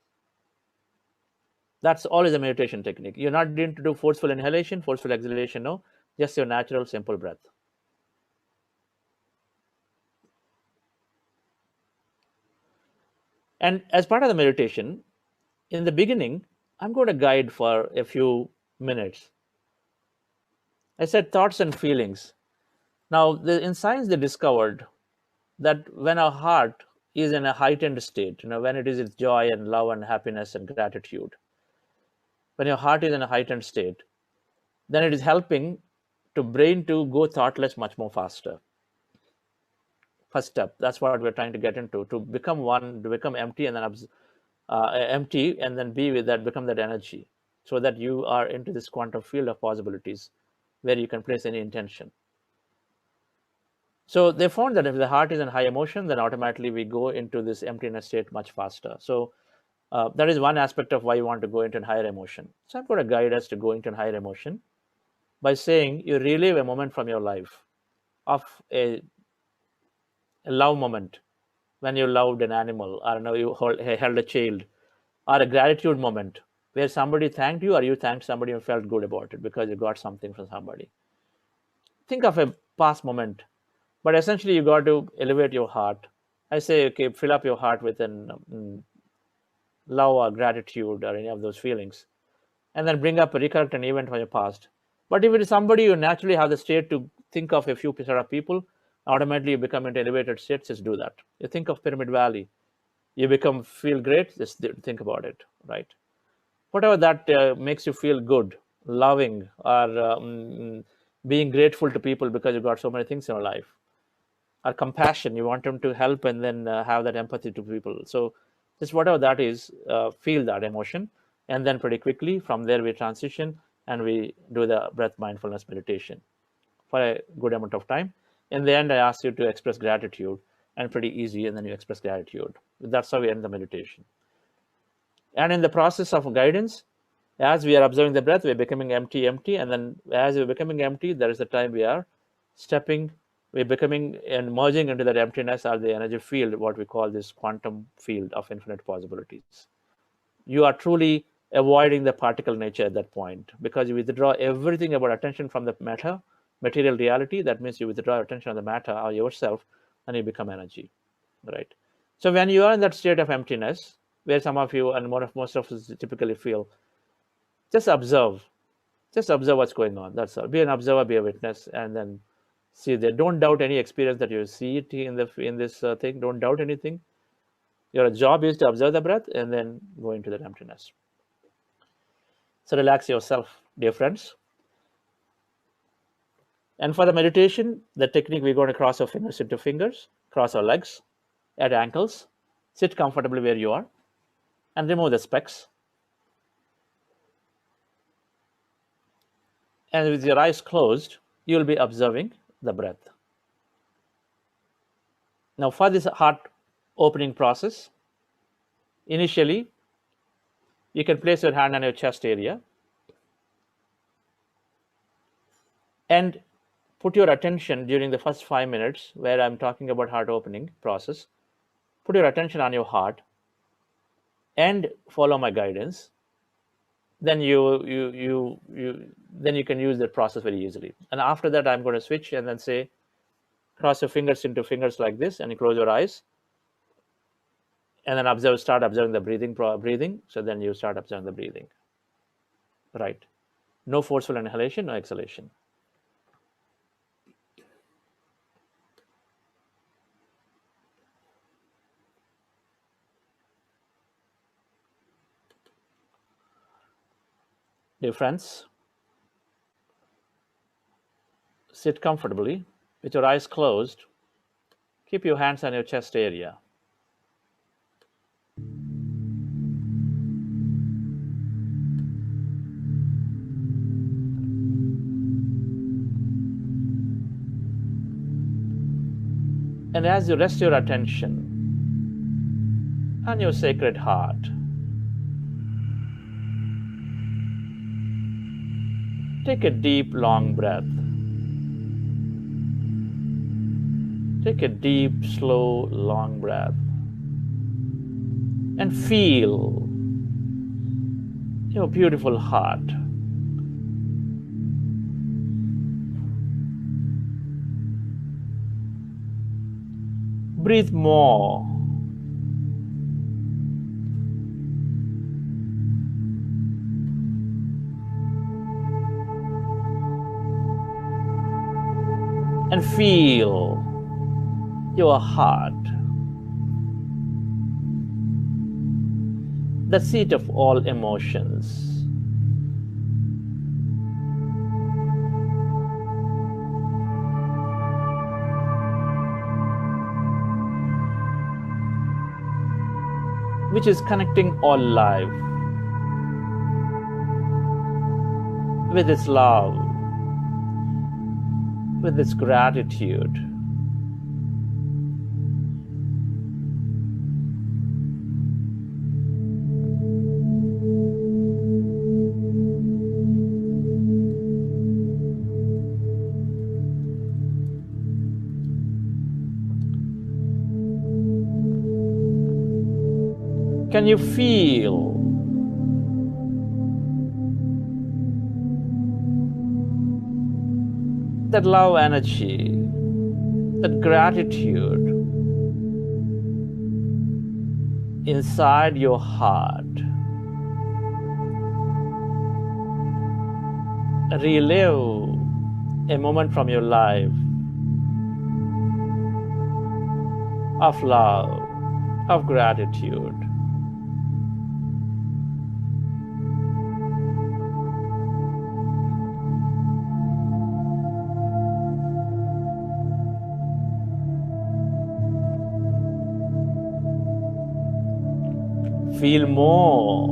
That's always a meditation technique. You're not going to do forceful inhalation, forceful exhalation, no, just your natural, simple breath. And as part of the meditation, in the beginning, I'm going to guide for a few minutes. I said thoughts and feelings. Now, in science, they discovered that when our heart is in a heightened state, when it is with joy and love and happiness and gratitude, when your heart is in a heightened state, then it is helping to brain to go thoughtless much more faster. First step, that's what we're trying to get into, to become one, to become empty, and then empty, and then be with that, become that energy, so that you are into this quantum field of possibilities where you can place any intention. So they found that if the heart is in high emotion, then automatically we go into this emptiness state much faster. So that is one aspect of why you want to go into a higher emotion. So I'm going to guide us to go into a higher emotion by saying you relive a moment from your life of a love moment, when you loved an animal, or you held a child, or a gratitude moment where somebody thanked you, or you thanked somebody and felt good about it because you got something from somebody. Think of a past moment, but essentially you got to elevate your heart. I say, okay, fill up your heart with love or gratitude or any of those feelings, and then recollect an event from your past. But if it is somebody you naturally have the state to think of a few set of people, automatically you become into elevated states. Just do that. You think of Pyramid Valley, you feel great. Just think about it, right? Whatever that makes you feel good, loving, or being grateful to people because you got so many things in your life, or compassion, you want them to help, and then have that empathy to people. So just whatever that is, feel that emotion, and then pretty quickly from there we transition and we do the breath mindfulness meditation for a good amount of time. In the end, I ask you to express gratitude, and pretty easy, and then you express gratitude. That's how we end the meditation. And in the process of guidance, as we are observing the breath, we're becoming empty, and then as we're becoming empty, there is a time we are we're becoming and merging into that emptiness, or the energy field, what we call this quantum field of infinite possibilities. You are truly avoiding the particle nature at that point, because you withdraw everything about attention from the material reality. That means you withdraw attention on the matter or yourself, and you become energy, right? So when you are in that state of emptiness, where some of you and most of us typically feel, just observe what's going on. That's all. Be an observer, be a witness, and then see there. Don't doubt any experience that you see it in this thing. Don't doubt anything. Your job is to observe the breath and then go into that emptiness. So relax yourself, dear friends. And for the meditation, the technique, we're going to cross our fingers into fingers, cross our legs at ankles, sit comfortably where you are, and remove the specs. And with your eyes closed, you will be observing the breath. Now, for this heart opening process, initially, you can place your hand on your chest area and put your attention during the first 5 minutes, where I'm talking about heart opening process. Put your attention on your heart and follow my guidance. then you can use that process very easily. And after that, I'm going to switch and then say, cross your fingers into fingers like this, and you close your eyes, and then start observing the breathing. So then you start observing the breathing. Right. No forceful inhalation, no exhalation. Dear friends, sit comfortably with your eyes closed. Keep your hands on your chest area. And as you rest your attention on your sacred heart, take a deep, long breath. Take a deep, slow, long breath. And feel your beautiful heart. Breathe more. And feel your heart, the seat of all emotions. Which is connecting all life with its love, with its gratitude. Can you feel that love energy, that gratitude inside your heart? Relive a moment from your life of love, of gratitude. Feel more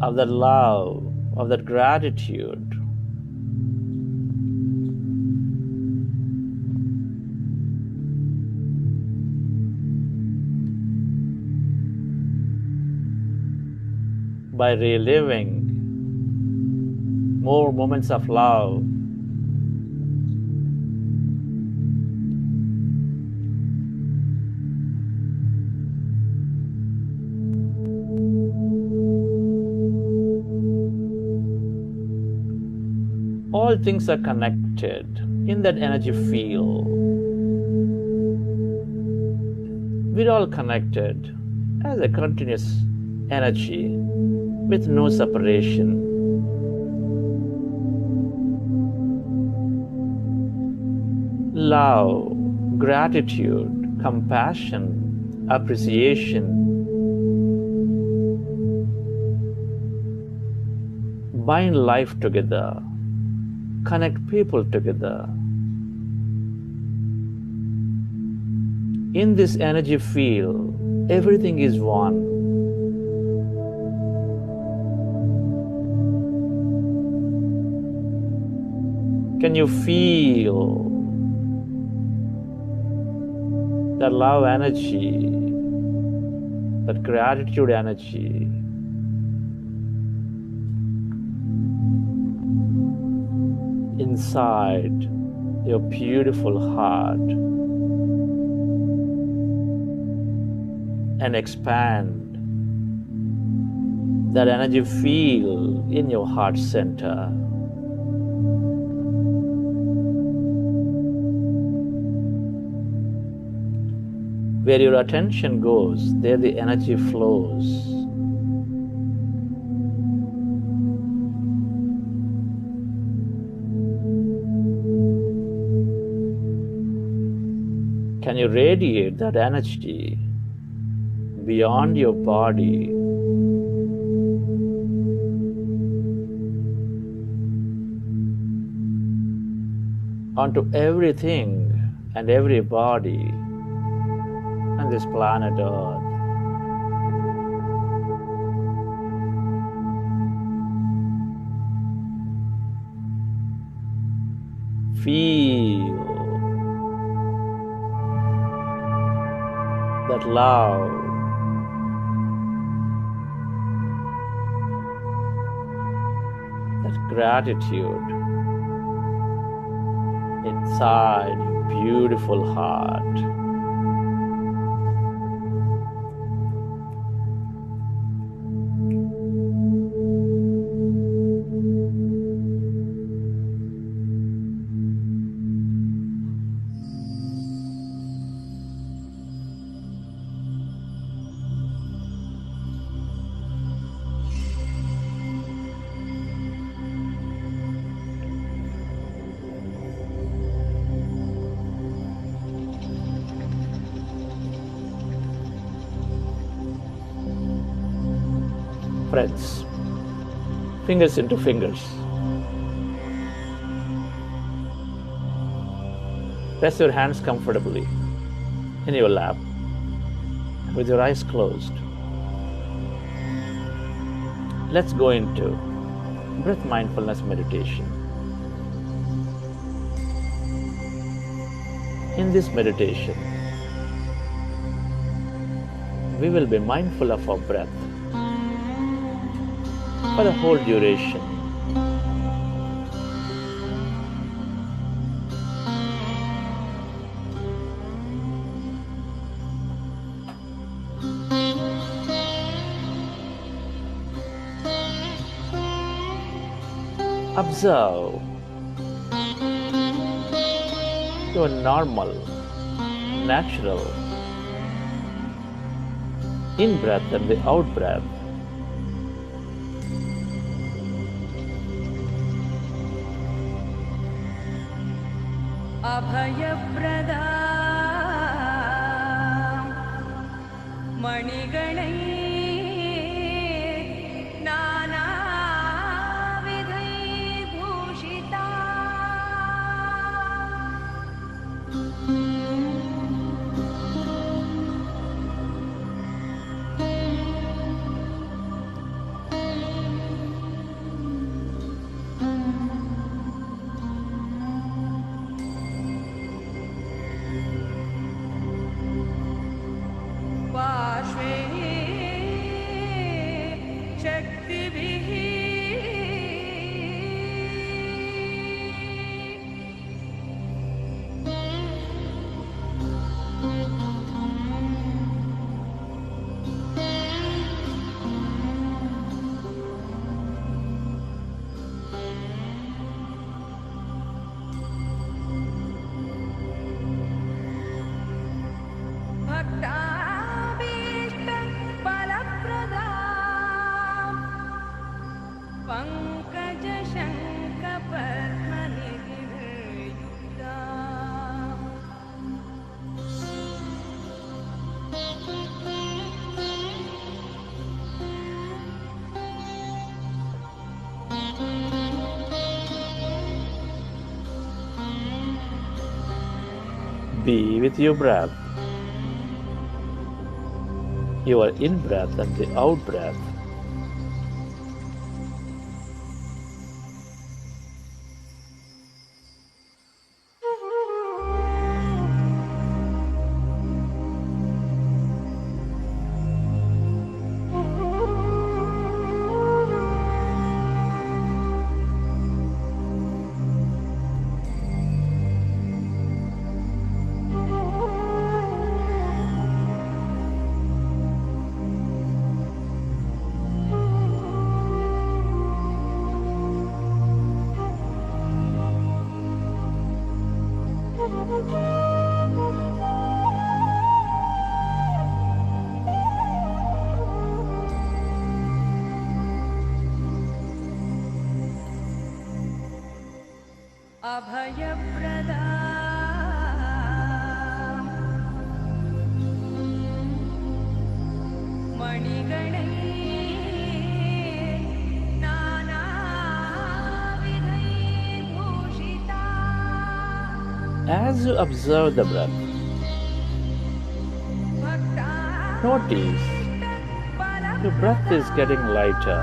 of that love, of that gratitude. By reliving more moments of love, all things are connected in that energy field. We're all connected as a continuous energy with no separation. Love, gratitude, compassion, appreciation bind life together, connect people together. In this energy field, everything is one. Can you feel that love energy, that gratitude energy inside your beautiful heart and expand that energy feel in your heart center. Where your attention goes, there the energy flows. Can you radiate that energy beyond your body onto everything and everybody on this planet Earth? Feel that love, that gratitude inside your beautiful heart. Friends, fingers into fingers. Press your hands comfortably in your lap with your eyes closed. Let's go into breath mindfulness meditation. In this meditation, we will be mindful of our breath for the whole duration. Observe your normal, natural in-breath and the out-breath. अभयप्रदा मणिगणै नानाविधैर्भूषिता पार्श्वे शक्तिभिः भक्ताभीष्ट फलप्रदा पंकज शंख पद्मनिधिर्युक्ता Be with your breath, your in-breath and the out-breath. अभयप्रदा मणिगणैः नानाविधैर्भूषिता. As you observe the breath, notice your breath is getting lighter.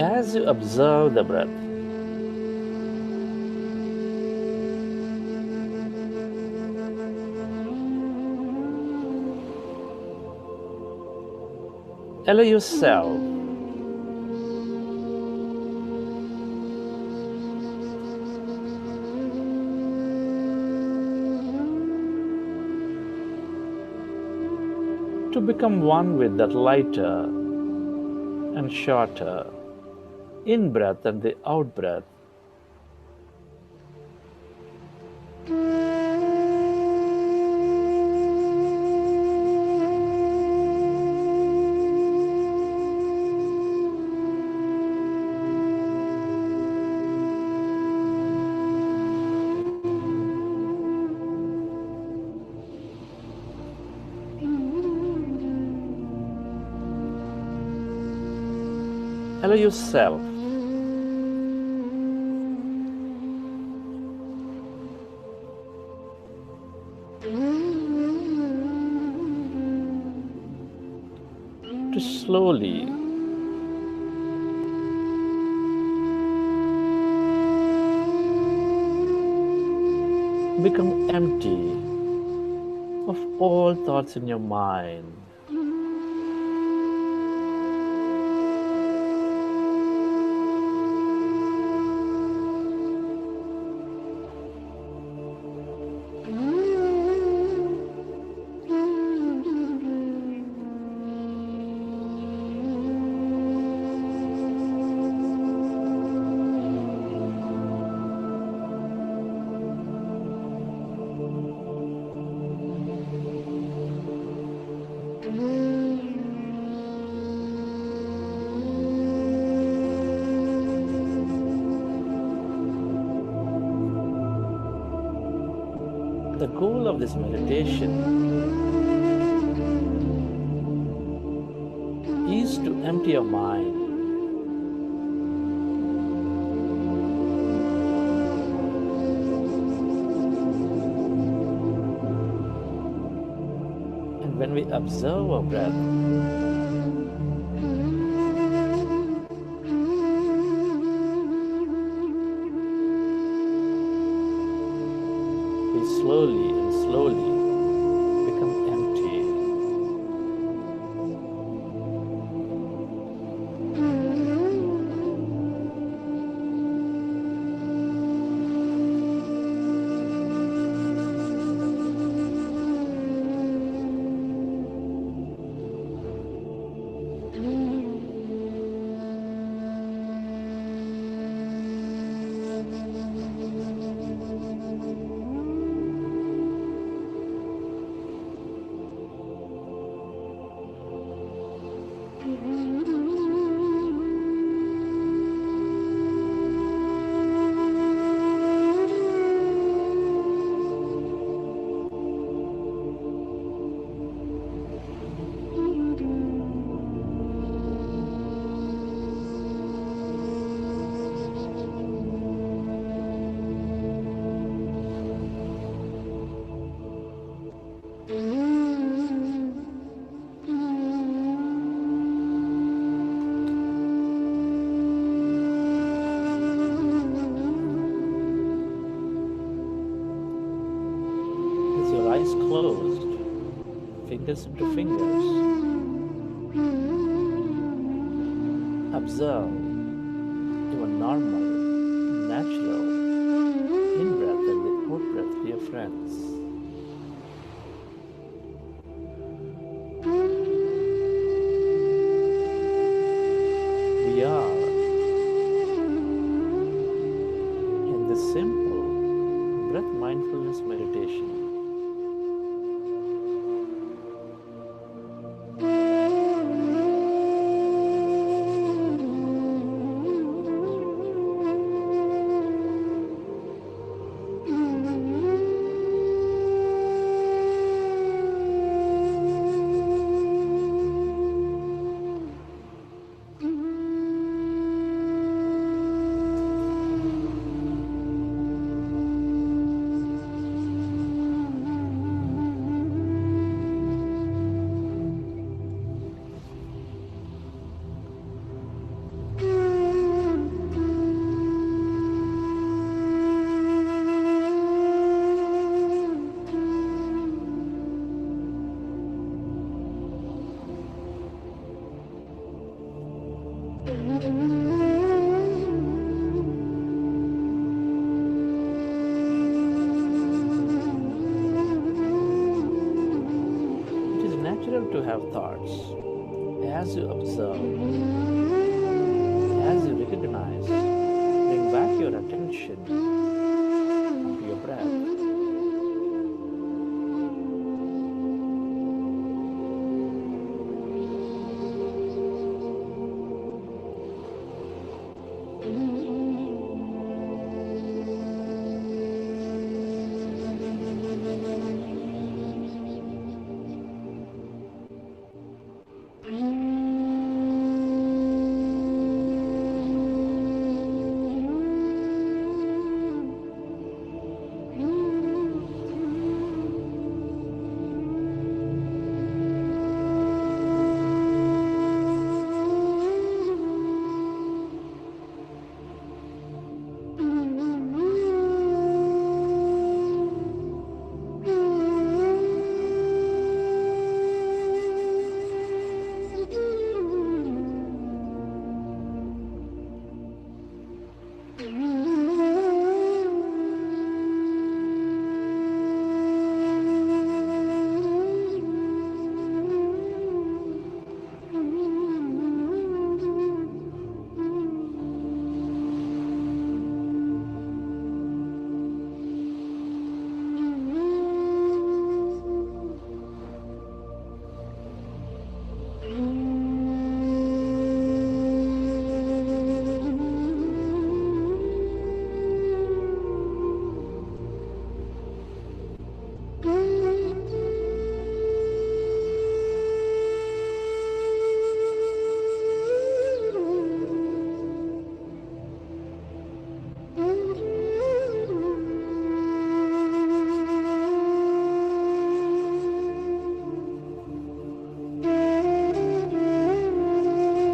As you observe the breath, allow yourself to become one with that lighter and shorter in breath and the out breath. Allow yourself to slowly become empty of all thoughts in your mind. The goal of this meditation is to empty your mind and when we observe our breath, we slowly and slowly become empty. fingers into fingers. Observe your normal, natural in-breath and the out-breath, dear friends. We are in this simple breath mindfulness meditation. It is natural to have thoughts. As you observe, as you recognize, bring back your attention to your breath.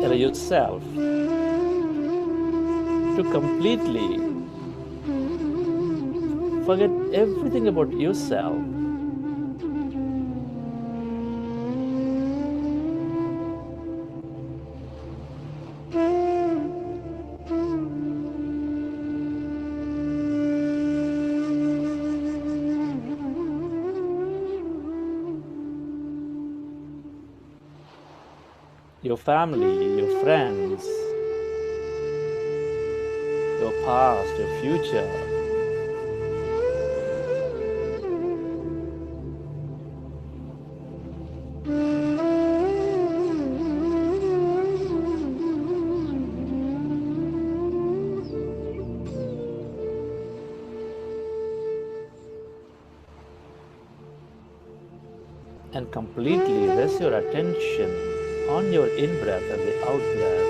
Allow yourself to completely forget everything about yourself. Your family, your friends, your past, your future. And completely rest your attention on your in-breath and the out-breath.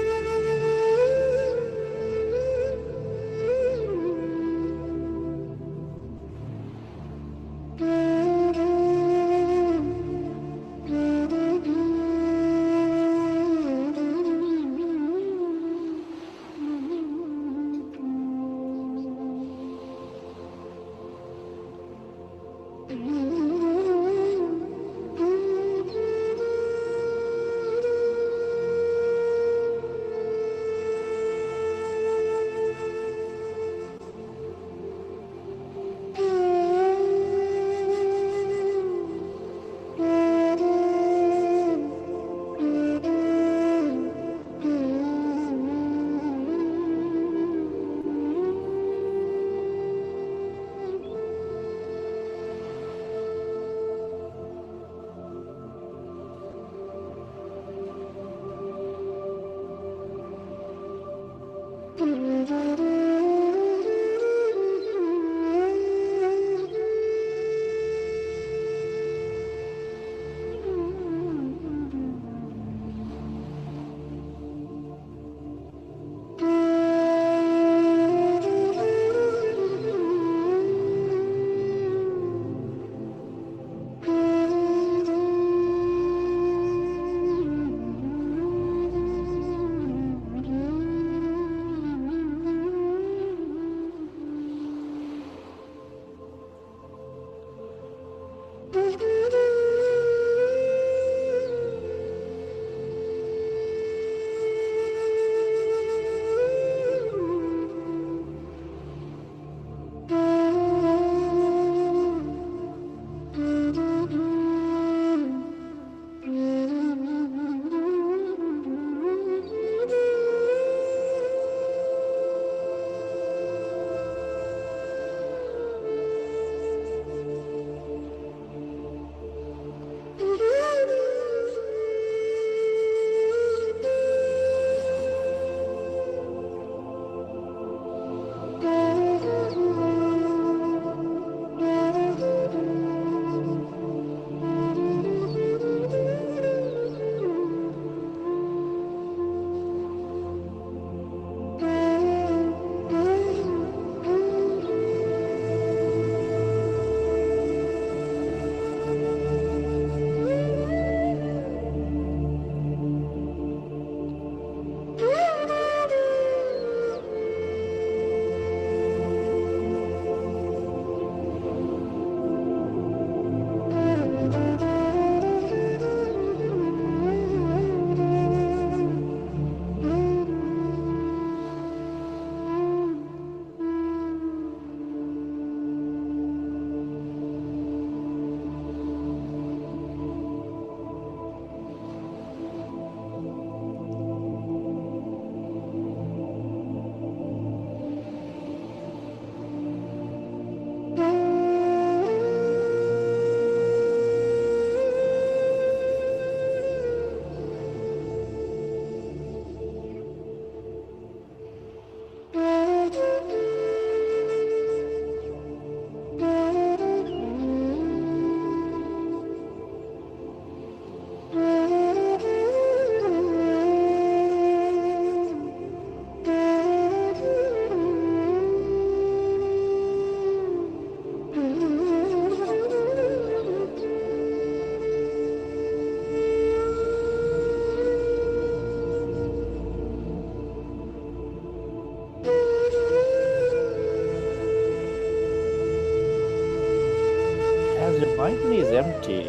finally is empty.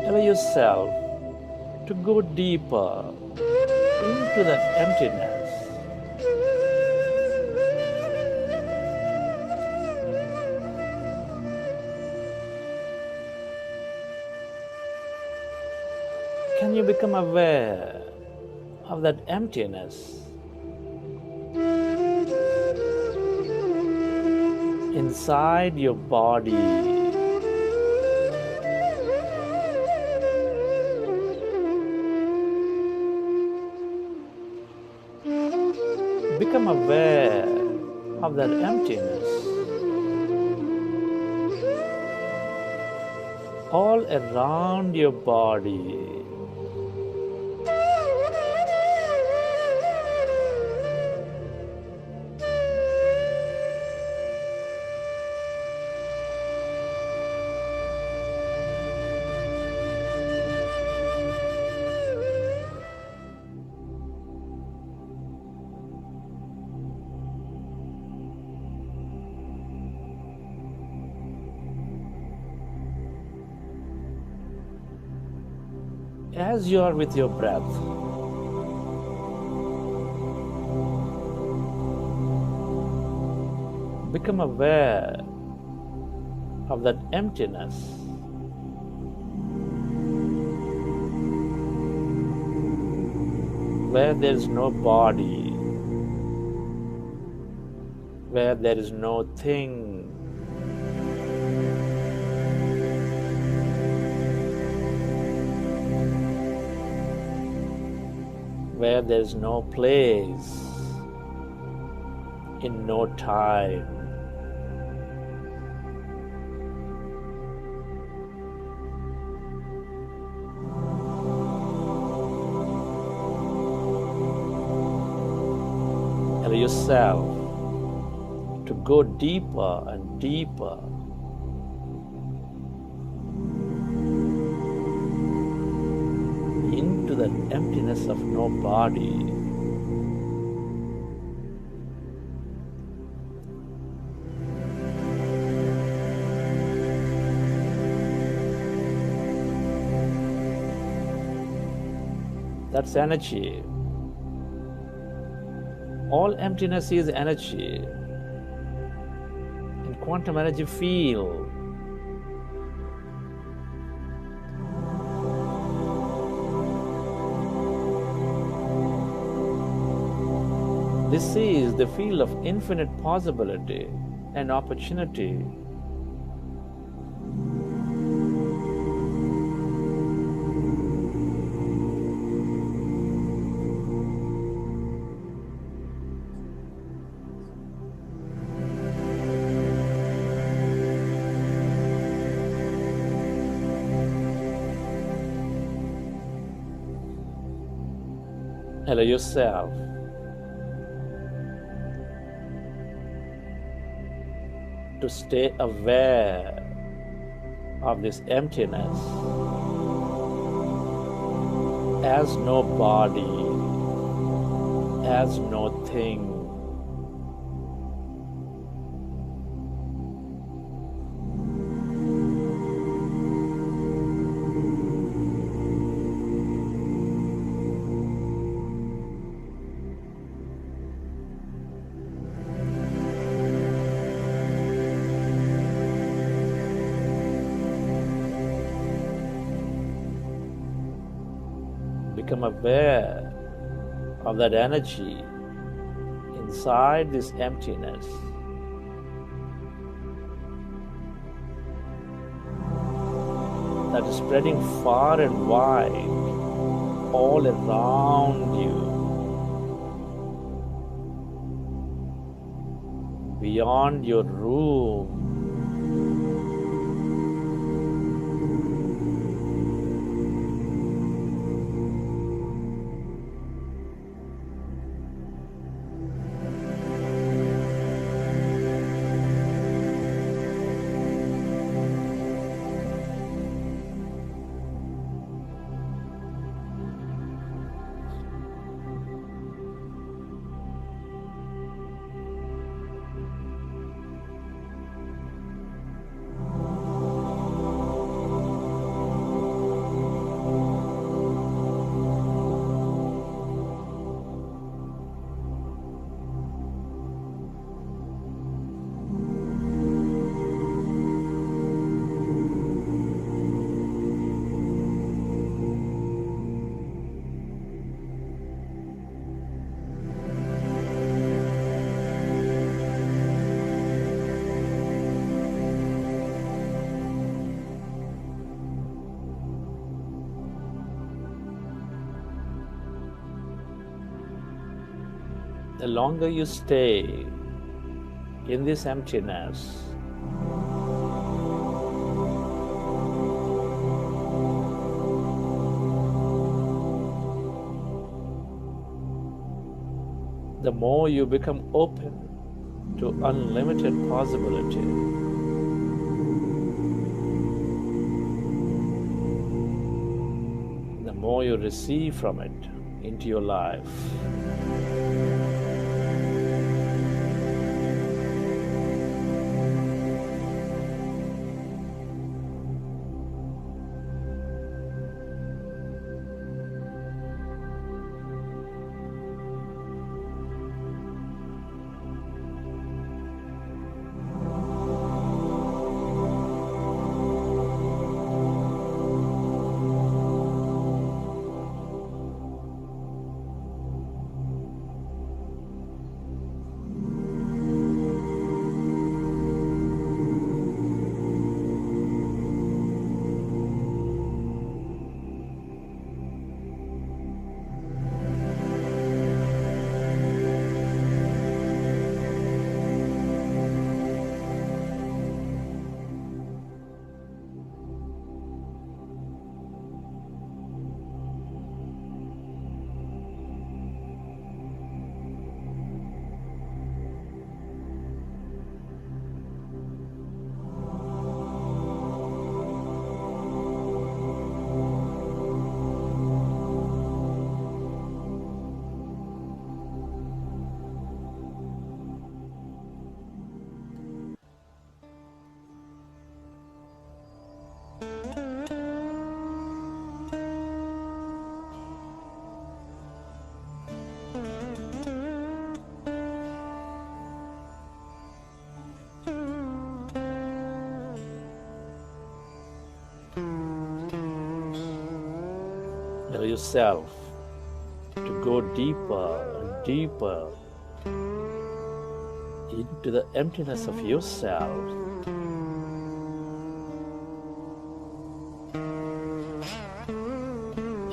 Allow yourself to go deeper into that emptiness. Can you become aware of that emptiness inside your body? Become aware of that emptiness all around your body. As you are with your breath, become aware of that emptiness. Where there is no body, where there is no thing, where there is no place, in no time. Allow yourself to go deeper and deeper into that emptiness of no body. That's energy. All emptiness is energy. In quantum energy field, this is the field of infinite possibility and opportunity. Allow yourself to stay aware of this emptiness as no body, as no thing. Become aware of that energy inside this emptiness. That is spreading far and wide all around you, beyond your room. the longer you stay in this emptiness, the more you become open to unlimited possibility. The more you receive from it into your life. Allow yourself to go deeper and deeper into the emptiness of yourself.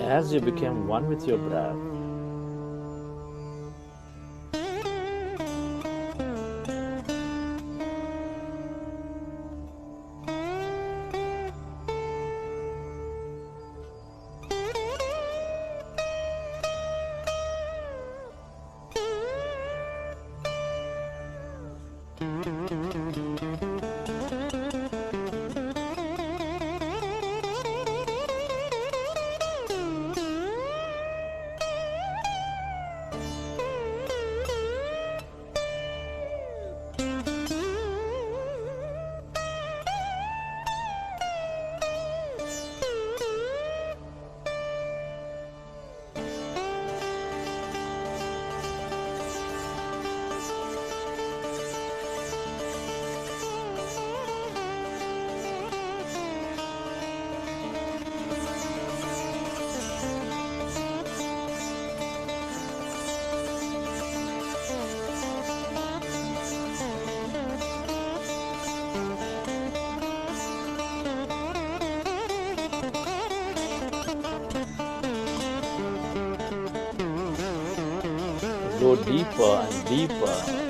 As you become one with your breath, go deeper and deeper.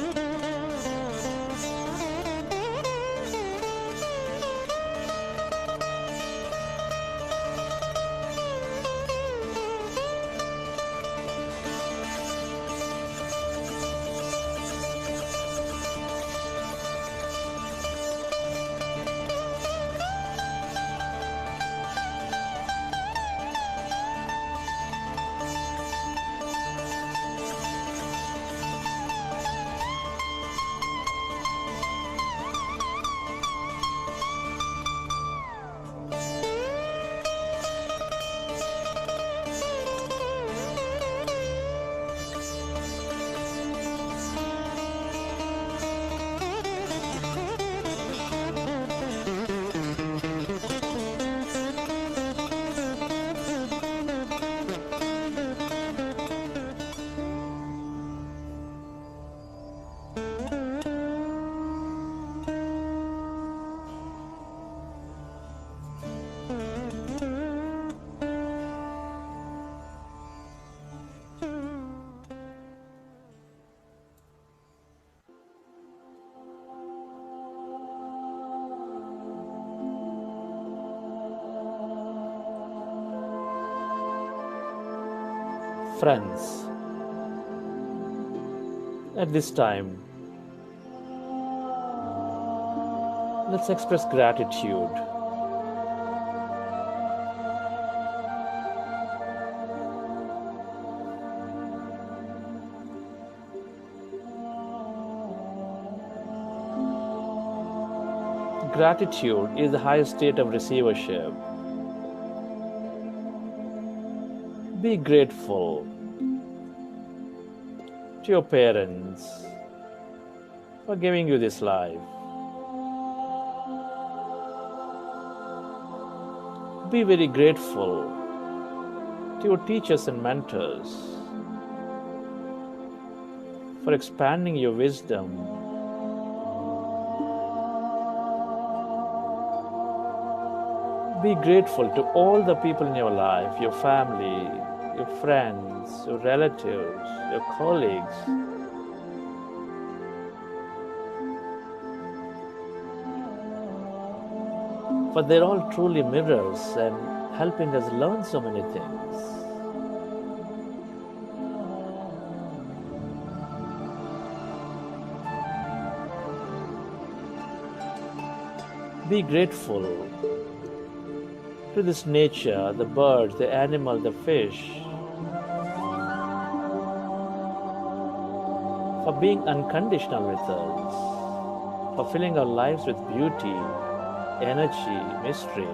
Friends, at this time, let's express gratitude. Gratitude is the highest state of receivership. Be grateful to your parents for giving you this life. Be very grateful to your teachers and mentors for expanding your wisdom. Be grateful to all the people in your life, your family, your friends, your relatives, your colleagues. For they're all truly mirrors and helping us learn so many things. Be grateful to this nature, the birds, the animal, the fish, for being unconditional with us, for filling our lives with beauty, energy, mystery.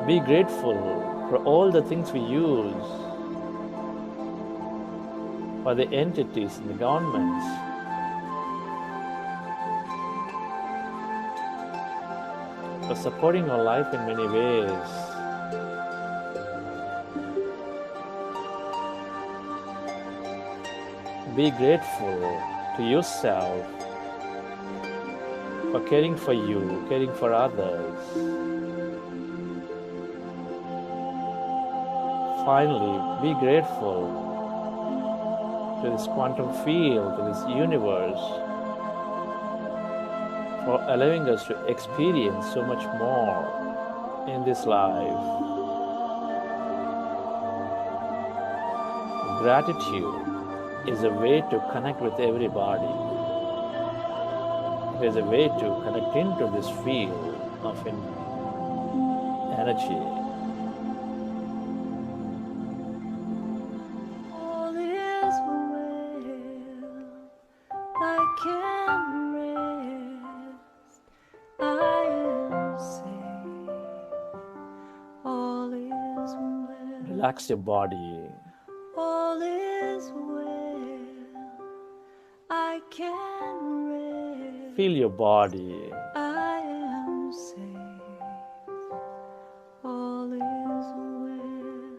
Be grateful for all the things we use, for the entities and the governments, for supporting our life in many ways. Be grateful to yourself for caring for you, caring for others. Finally, be grateful to this quantum field, to this universe, for allowing us to experience so much more in this life. Gratitude is a way to connect with everybody. It is a way to connect into this field of energy. All is well, I can rest, I am safe. All is well. Relax your body. All is well, I can rest. Feel your body. I am safe. All is well.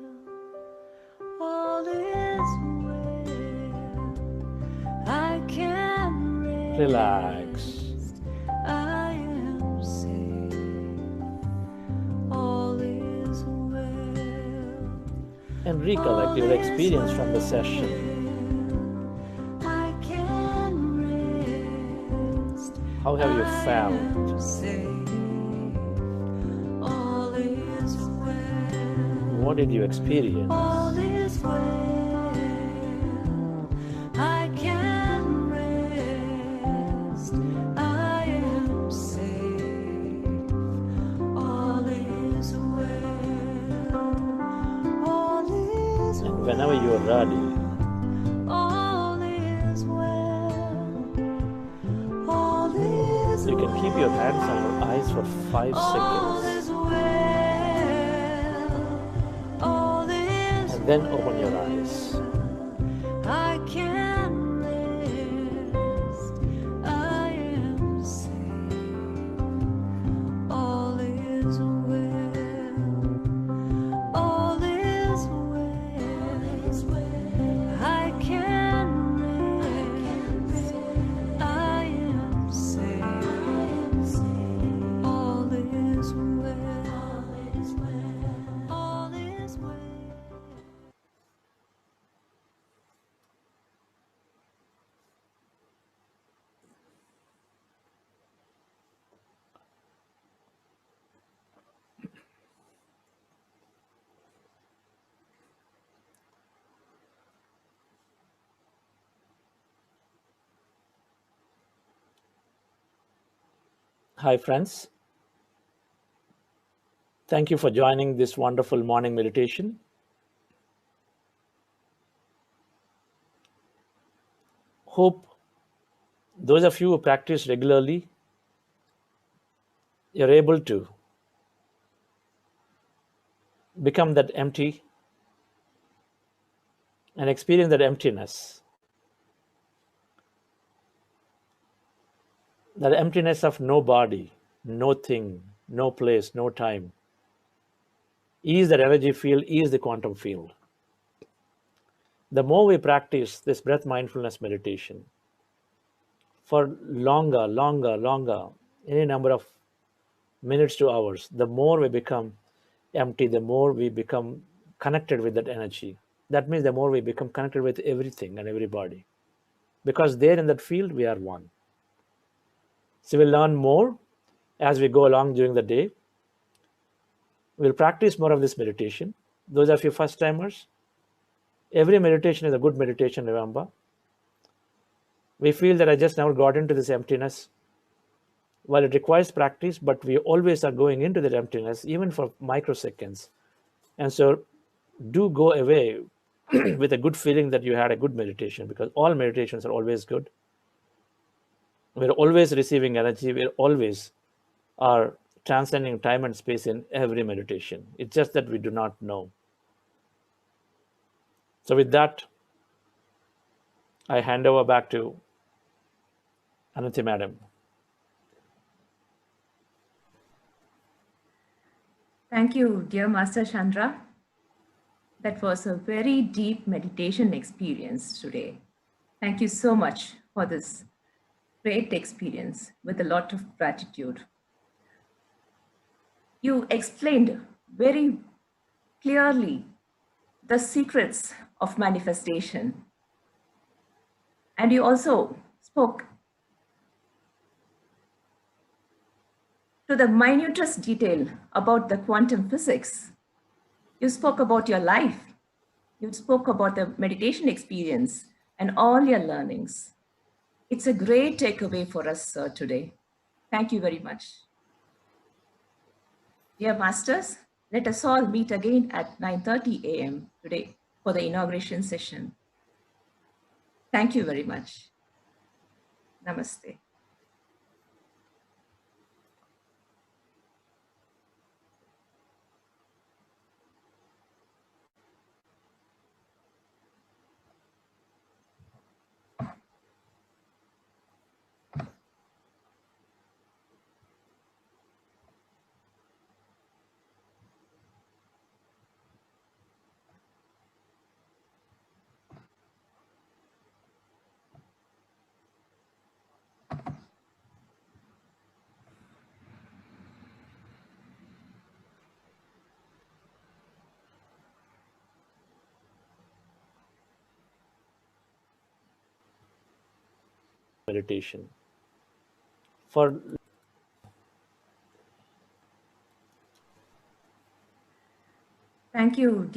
All is well, I can rest. Relax. I am safe. All is well. And recollect your experience from the session. I can rest. How have you I felt? am safe. All is well. What did you experience? All is well. I can rest. I am safe. All is well. All is And whenever you are ready, all is well. All is you can keep your hands on your eyes for 5 all seconds. is well. All is And then open your eyes. I can rest. I am safe. All is well. All is well. I can rest. I am safe. All is well. All is well. Hi, friends. Thank you for joining this wonderful morning meditation. Hope those of you who practice regularly, you're able to become that empty and experience that emptiness of no body, no thing, no place, no time. Ease that energy field, ease the quantum field. The more we practice this breath mindfulness meditation for longer, any number of minutes to hours, the more we become empty, the more we become connected with that energy. That means the more we become connected with everything and everybody. Because there in that field, we are one. So we'll learn more as we go along during the day. We'll practice more of this meditation. Those of you first timers, every meditation is a good meditation, remember. We feel that I just never got into this emptiness. Well, it requires practice, but we always are going into that emptiness, even for microseconds. And so do go away with a good feeling that you had a good meditation, because all meditations are always good. We're always receiving energy. We're always are transcending time and space in every meditation. It's just that we do not know. So with that, I hand over back to Ananthi Madam. Thank you, dear Master Chandra. That was a very deep meditation experience today. Thank you so much for this great experience with a lot of gratitude. You explained very clearly the secrets of manifestation. And you also spoke to the minutest detail about the quantum physics. You spoke about your life. You spoke about the meditation experience and all your learnings. It's a great takeaway for us today. Thank you very much. Dear Masters, let us all meet again at 9:30 a.m. today for the inauguration session. Thank you very much. Namaste. Meditation. For Thank you.